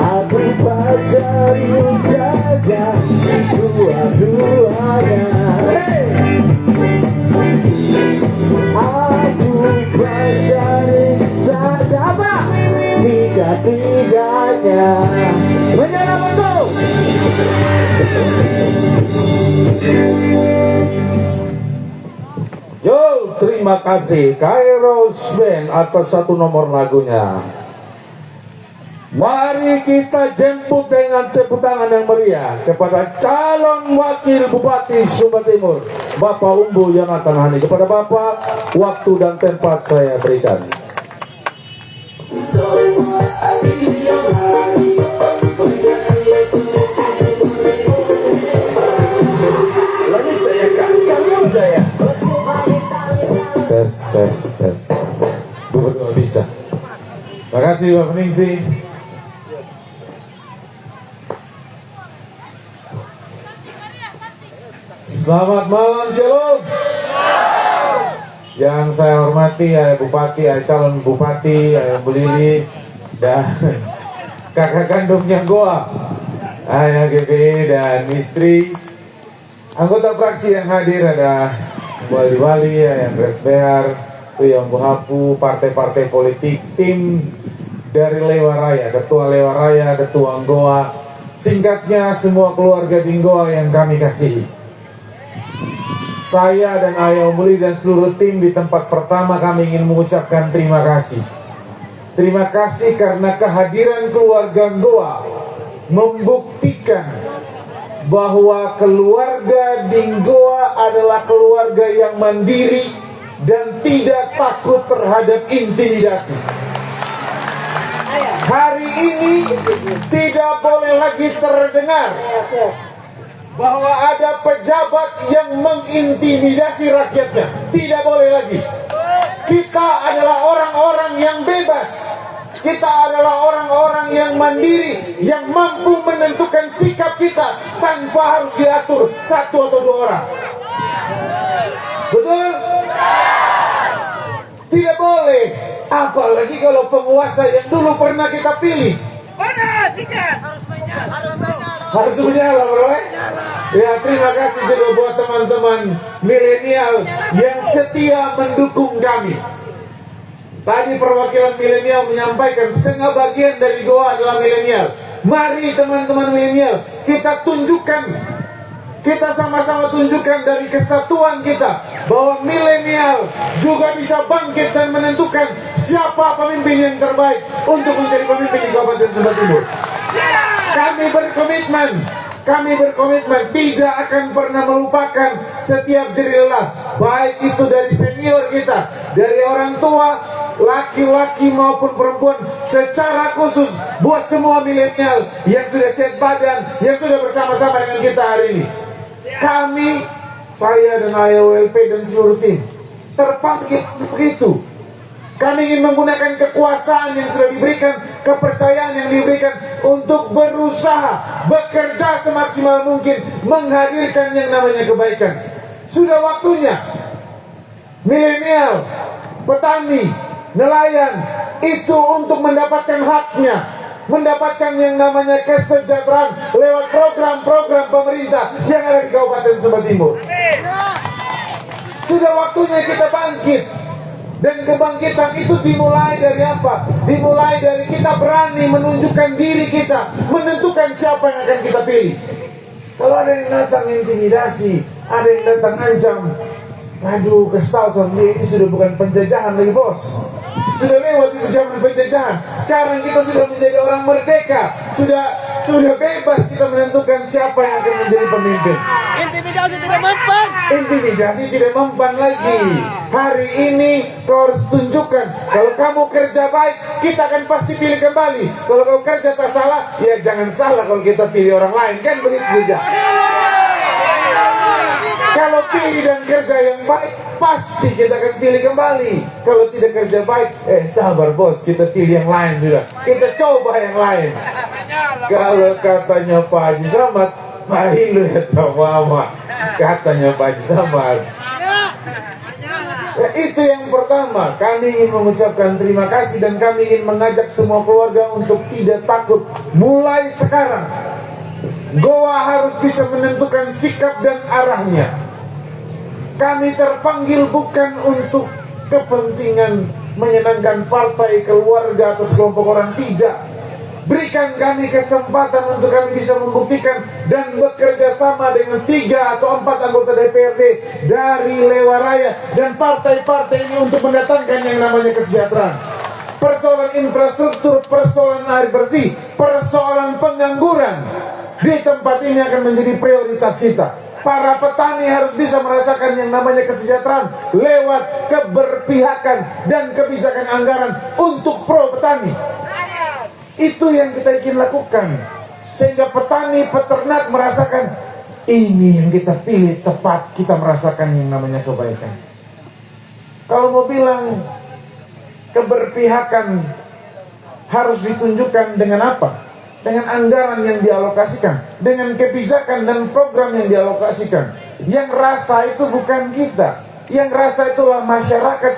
Aku cari saja dua-duanya. Hey! Aku cari saja apa? Tiga-tiganya. Menjadi apa tuh? terima kasih Kairos Band atas satu nomor lagunya. Mari kita jemput dengan tepuk tangan yang meriah kepada calon wakil Bupati Sumba Timur, Bapak Umbu Yonatan Hani. Kepada Bapak, waktu dan tempat saya berikan. Tes. Gubernur bisa. Terima kasih Bapak Ningsi. Selamat malam, Shalom. Yang saya hormati Ayah Bupati, Ayah calon Bupati, Ayah Bu Lili, dan kakak kandungnya Goa, Ayah GPI dan istri. Anggota fraksi yang hadir ada wali-wali, Ayah Andres Behar, Tuyong Buhapu, partai-partai politik, tim dari Lewa Raya, Ketua Lewa Raya, Ketua Goa, singkatnya semua keluarga di Goa yang kami kasihi. Saya dan Ayah Omuli dan seluruh tim di tempat pertama kami ingin mengucapkan terima kasih. Terima kasih karena kehadiran keluarga Goa membuktikan bahwa keluarga di Goa adalah keluarga yang mandiri dan tidak takut terhadap intimidasi. Hari ini tidak boleh lagi terdengar bahwa ada pejabat yang mengintimidasi rakyatnya. Tidak boleh lagi. Kita adalah orang-orang yang bebas. Kita adalah orang-orang yang mandiri, yang mampu menentukan sikap kita tanpa harus diatur satu atau dua orang. Betul? Tidak boleh. Apalagi kalau penguasa yang dulu pernah kita pilih. Harus menyala, bro. Ya, terima kasih juga buat teman-teman milenial yang setia mendukung kami. Tadi perwakilan milenial menyampaikan setengah bagian dari Goa adalah milenial. Mari teman-teman milenial, kita tunjukkan, kita sama-sama tunjukkan dari kesatuan kita bahwa milenial juga bisa bangkit dan menentukan siapa pemimpin yang terbaik untuk menjadi pemimpin di Kabupaten Sumba Timur. Kami berkomitmen tidak akan pernah melupakan setiap jerilah, baik itu dari senior kita, dari orang tua, laki-laki maupun perempuan, secara khusus buat semua milenial yang sudah cek badan, yang sudah bersama-sama dengan kita hari ini. Kami, saya dan Ayah WLP dan seluruh tim terpanggil begitu. Kami ingin menggunakan kekuasaan yang sudah diberikan, kepercayaan yang diberikan untuk berusaha, bekerja semaksimal mungkin menghadirkan yang namanya kebaikan. Sudah waktunya milenial, petani, nelayan itu untuk mendapatkan haknya, mendapatkan yang namanya kesejahteraan lewat program-program pemerintah yang ada di Kabupaten Sumba Timur. Sudah waktunya kita bangkit. Dan kebangkitan itu dimulai dari apa? Dimulai dari kita berani menunjukkan diri kita, menentukan siapa yang akan kita pilih. Kalau ada yang datang intimidasi, ada yang datang ancam, aduh, kesal ini sudah bukan penjajahan lagi, bos. Sudah lewat itu zaman penjajahan. Sekarang kita sudah menjadi orang merdeka, sudah bebas kita menentukan siapa yang akan menjadi pemimpin. Intimidasi tidak mempan. Intimidasi tidak mempan lagi. Hari ini kau harus tunjukkan kalau kamu kerja baik, kita akan pasti pilih kembali. Kalau kau kerja tak salah, ya jangan salah kalau kita pilih orang lain, kan begitu saja. Kalau pilih dan kerja yang baik, pasti kita akan pilih kembali. Kalau tidak kerja baik, sabar bos, kita pilih yang lain sudah. Kita coba yang lain. Kalau katanya Pak Haji Samad, mahilu ya mama. Katanya Pak Haji Samad. Itu yang pertama. Kami ingin mengucapkan terima kasih dan kami ingin mengajak semua keluarga untuk tidak takut. Mulai sekarang, Goa harus bisa menentukan sikap dan arahnya. Kami terpanggil bukan untuk kepentingan menyenangkan partai, keluarga, atau sekelompok orang, tidak. Berikan kami kesempatan untuk kami bisa membuktikan dan bekerja sama dengan 3 atau 4 anggota DPRD dari Lewaraya dan partai-partai ini untuk mendatangkan yang namanya kesejahteraan. Persoalan infrastruktur, persoalan air bersih, persoalan pengangguran di tempat ini akan menjadi prioritas kita. Para petani harus bisa merasakan yang namanya kesejahteraan lewat keberpihakan dan kebijakan anggaran untuk pro petani. Itu yang kita ingin lakukan, sehingga petani, peternak merasakan ini yang kita pilih tepat, kita merasakan yang namanya kebaikan. Kalau mau bilang keberpihakan harus ditunjukkan dengan apa? Dengan anggaran yang dialokasikan, dengan kebijakan dan program yang dialokasikan. Yang rasa itu bukan kita, yang rasa itulah masyarakat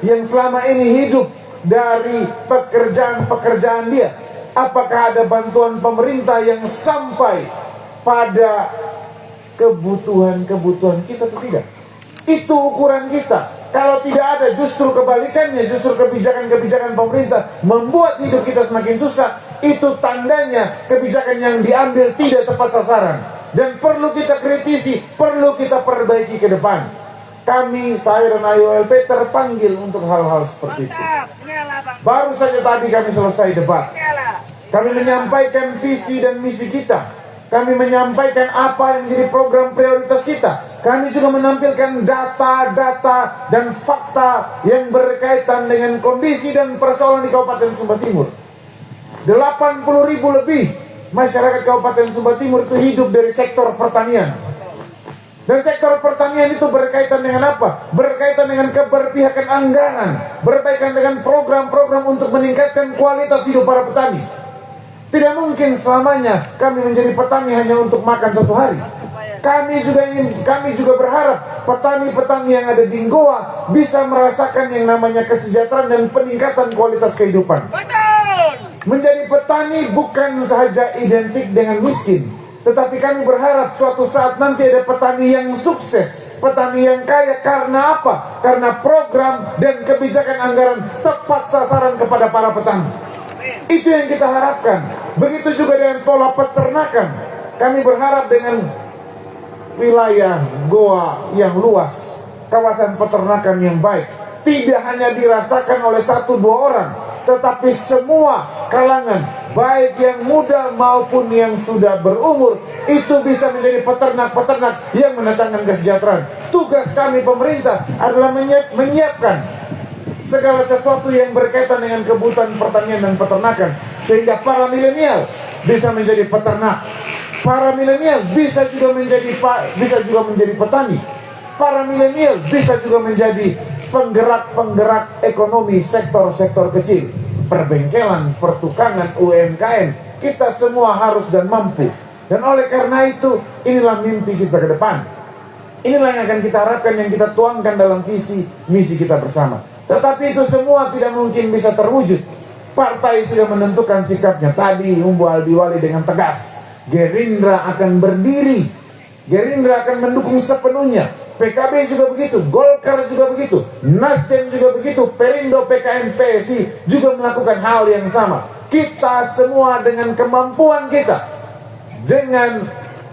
yang selama ini hidup dari pekerjaan-pekerjaan dia. Apakah ada bantuan pemerintah yang sampai pada kebutuhan-kebutuhan kita atau tidak? Itu ukuran kita. Kalau tidak ada, justru kebalikannya, justru kebijakan-kebijakan pemerintah membuat hidup kita semakin susah. Itu tandanya kebijakan yang diambil tidak tepat sasaran. Dan perlu kita kritisi, perlu kita perbaiki ke depan. Kami, saya dan AYOLP terpanggil untuk hal-hal seperti itu. Baru saja tadi kami selesai debat. Kami menyampaikan visi dan misi kita. Kami menyampaikan apa yang menjadi program prioritas kita. Kami juga menampilkan data-data dan fakta yang berkaitan dengan kondisi dan persoalan di Kabupaten Sumba Timur. 80.000 lebih masyarakat Kabupaten Sumba Timur itu hidup dari sektor pertanian. Dan sektor pertanian itu berkaitan dengan apa? Berkaitan dengan keberpihakan anggaran, berkaitan dengan program-program untuk meningkatkan kualitas hidup para petani. Tidak mungkin selamanya kami menjadi petani hanya untuk makan satu hari. Kami juga berharap petani-petani yang ada di Goa bisa merasakan yang namanya kesejahteraan dan peningkatan kualitas kehidupan. Menjadi petani bukan saja identik dengan miskin, tetapi kami berharap suatu saat nanti ada petani yang sukses, petani yang kaya. Karena apa? Karena program dan kebijakan anggaran tepat sasaran kepada para petani. Itu yang kita harapkan. Begitu juga dengan pola peternakan. Kami berharap dengan wilayah Goa yang luas, kawasan peternakan yang baik, tidak hanya dirasakan oleh 1-2 orang, tetapi semua kalangan, baik yang muda maupun yang sudah berumur, itu bisa menjadi peternak-peternak yang mendatangkan kesejahteraan. Tugas kami pemerintah adalah menyiapkan segala sesuatu yang berkaitan dengan kebutuhan pertanian dan peternakan, sehingga para milenial bisa menjadi peternak, para milenial bisa juga menjadi petani, para milenial bisa juga menjadi penggerak ekonomi sektor-sektor kecil, perbengkelan, pertukangan, UMKM. Kita semua harus dan mampu. Dan oleh karena itu, inilah mimpi kita ke depan. Inilah yang akan kita harapkan, yang kita tuangkan dalam visi misi kita bersama. Tetapi itu semua tidak mungkin bisa terwujud. Partai sudah menentukan sikapnya. Tadi Umbu Aldiwali dengan tegas, Gerindra akan berdiri, Gerindra akan mendukung sepenuhnya. PKB juga begitu, Golkar juga begitu, Nasdem juga begitu, Perindo, PKN, PSI juga melakukan hal yang sama. Kita semua dengan kemampuan kita, dengan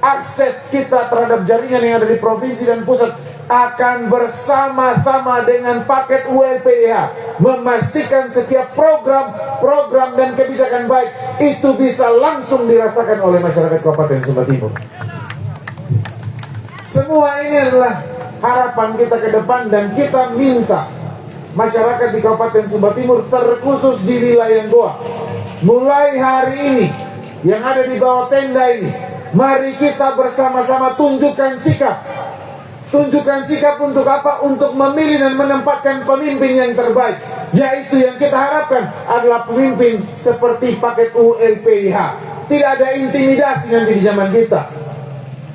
akses kita terhadap jaringan yang ada di provinsi dan pusat, akan bersama-sama dengan paket ULPIH memastikan setiap program dan kebijakan baik itu bisa langsung dirasakan oleh masyarakat Kabupaten Sumba Timur. Semua ini adalah harapan kita ke depan, dan kita minta masyarakat di Kabupaten Sumba Timur, terkhusus di wilayah Goa, mulai hari ini yang ada di bawah tenda ini, mari kita bersama-sama tunjukkan sikap. Tunjukkan sikap untuk apa? Untuk memilih dan menempatkan pemimpin yang terbaik. Yaitu yang kita harapkan adalah pemimpin seperti paket ULPIH. Tidak ada intimidasi nanti di zaman kita.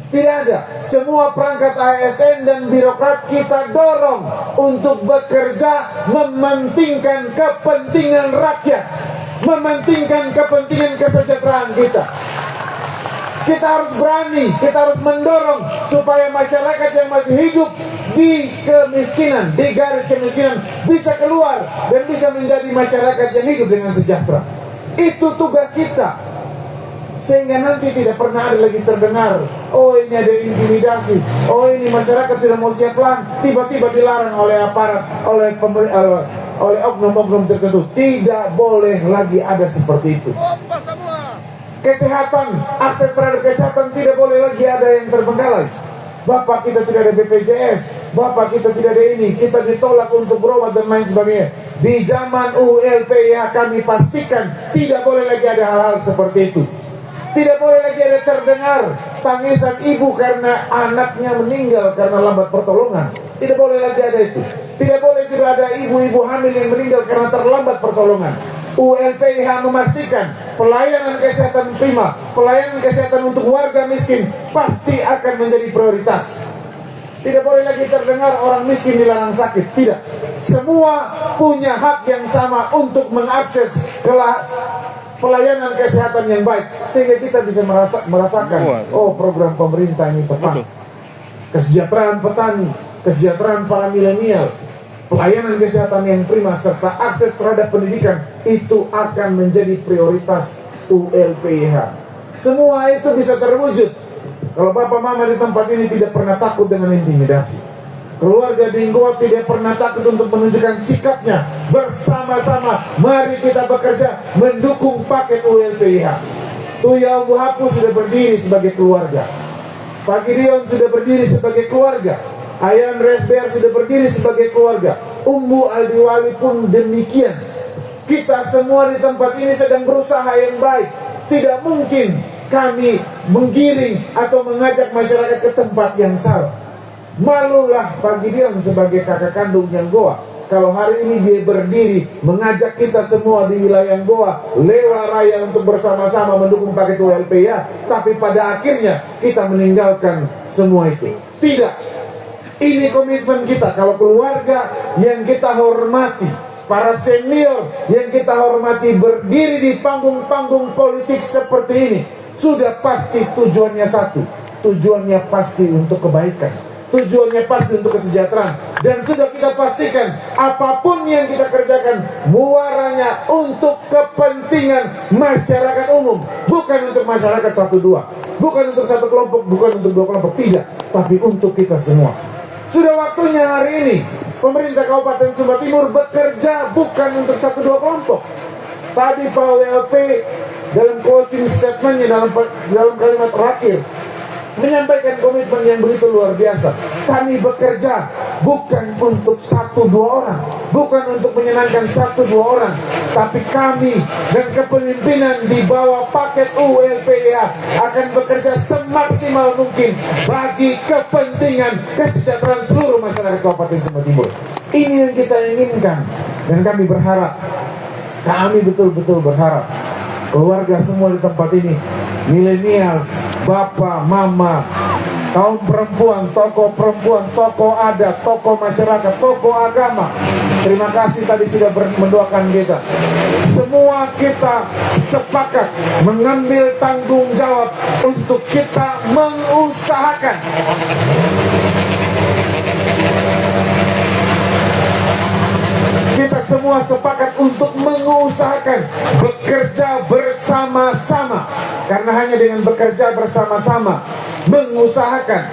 Tidak ada. Semua perangkat ASN dan birokrat kita dorong untuk bekerja mementingkan kepentingan rakyat, mementingkan kepentingan kesejahteraan kita. Kita harus berani, kita harus mendorong supaya masyarakat yang masih hidup di kemiskinan, di garis kemiskinan, bisa keluar dan bisa menjadi masyarakat yang hidup dengan sejahtera. Itu tugas kita. Sehingga nanti tidak pernah ada lagi terdengar, oh ini ada intimidasi, oh ini masyarakat sudah mau siap lang, tiba-tiba dilarang oleh aparat, oleh oknum-oknum tertentu. Tidak boleh lagi ada seperti itu. Kesehatan, akses terhadap kesehatan tidak boleh lagi ada yang terbengkalai. Bapak kita tidak ada BPJS, Bapak kita tidak ada ini, kita ditolak untuk berobat dan lain sebagainya. Di zaman ULPIH kami pastikan tidak boleh lagi ada hal-hal seperti itu. Tidak boleh lagi ada terdengar tangisan ibu karena anaknya meninggal karena lambat pertolongan. Tidak boleh lagi ada itu. Tidak boleh juga ada ibu-ibu hamil yang meninggal karena terlambat pertolongan. ULPIH memastikan pelayanan kesehatan prima, pelayanan kesehatan untuk warga miskin pasti akan menjadi prioritas. Tidak boleh lagi terdengar orang miskin dilarang sakit. Tidak. Semua punya hak yang sama untuk mengakses pelayanan kesehatan yang baik, sehingga kita bisa merasakan, oh program pemerintah ini tepat. Kesejahteraan petani, kesejahteraan para milenial, pelayanan kesehatan yang prima, serta akses terhadap pendidikan, itu akan menjadi prioritas ULPIH. Semua itu bisa terwujud kalau Bapak Mama di tempat ini tidak pernah takut dengan intimidasi. Keluarga di Goa tidak pernah takut untuk menunjukkan sikapnya. Bersama-sama mari kita bekerja mendukung paket ULPIH. Tuya Abu Hapu sudah berdiri sebagai keluarga, Pak Gideon sudah berdiri sebagai keluarga, Ayan Resber sudah berdiri sebagai keluarga, Umbu Aldiwali pun demikian. Kita semua di tempat ini sedang berusaha yang baik. Tidak mungkin kami menggiring atau mengajak masyarakat ke tempat yang salah. Malulah Pak Gideon sebagai kakak kandung yang Goa kalau hari ini dia berdiri mengajak kita semua di wilayah Goa lewat raya untuk bersama-sama mendukung paket ULPIH, tapi pada akhirnya kita meninggalkan semua itu. Tidak. Ini komitmen kita. Kalau keluarga yang kita hormati, para senior yang kita hormati berdiri di panggung-panggung politik seperti ini, sudah pasti tujuannya satu. Tujuannya pasti untuk kebaikan. Tujuannya pasti untuk kesejahteraan. Dan sudah kita pastikan apapun yang kita kerjakan muaranya untuk kepentingan masyarakat umum, bukan untuk masyarakat satu dua, bukan untuk satu kelompok, bukan untuk dua kelompok, tidak, tapi untuk kita semua. Sudah waktunya hari ini pemerintah Kabupaten Sumba Timur bekerja bukan untuk satu dua kelompok. Tadi Pak WLP dalam closing statementnya, dalam kalimat terakhir, menyampaikan komitmen yang begitu luar biasa. Kami bekerja bukan untuk satu dua orang, bukan untuk menyenangkan satu dua orang, tapi kami dan kepemimpinan di bawah paket ULPIH akan bekerja semaksimal mungkin bagi kepentingan kesejahteraan seluruh masyarakat Kabupaten Sumba Timur. Ini yang kita inginkan, dan kami berharap, kami betul-betul berharap keluarga semua di tempat ini, millennials, bapak, mama, kaum perempuan, tokoh adat, tokoh masyarakat, tokoh agama. Terima kasih tadi sudah mendoakan kita. Semua kita sepakat mengambil tanggung jawab untuk kita mengusahakan kita semua sepakat untuk mengusahakan bekerja bersama-sama, karena hanya dengan bekerja bersama-sama, mengusahakan,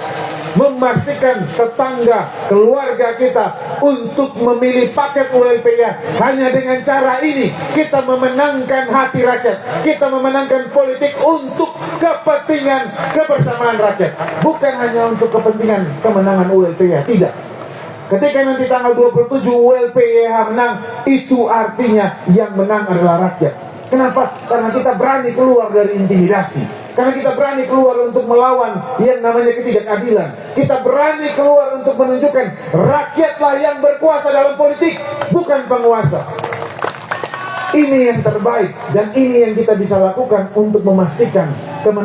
memastikan tetangga, keluarga kita untuk memilih paket ULPIH. Hanya dengan cara ini kita memenangkan hati rakyat, kita memenangkan politik untuk kepentingan kebersamaan rakyat, bukan hanya untuk kepentingan kemenangan ULPIH. Tidak. Ketika nanti tanggal 27 ULPIH menang, itu artinya yang menang adalah rakyat. Kenapa? Karena kita berani keluar dari intimidasi. Karena kita berani keluar untuk melawan yang namanya ketidakadilan. Kita berani keluar untuk menunjukkan rakyatlah yang berkuasa dalam politik, bukan penguasa. Ini yang terbaik, dan ini yang kita bisa lakukan untuk memastikan kemenangan.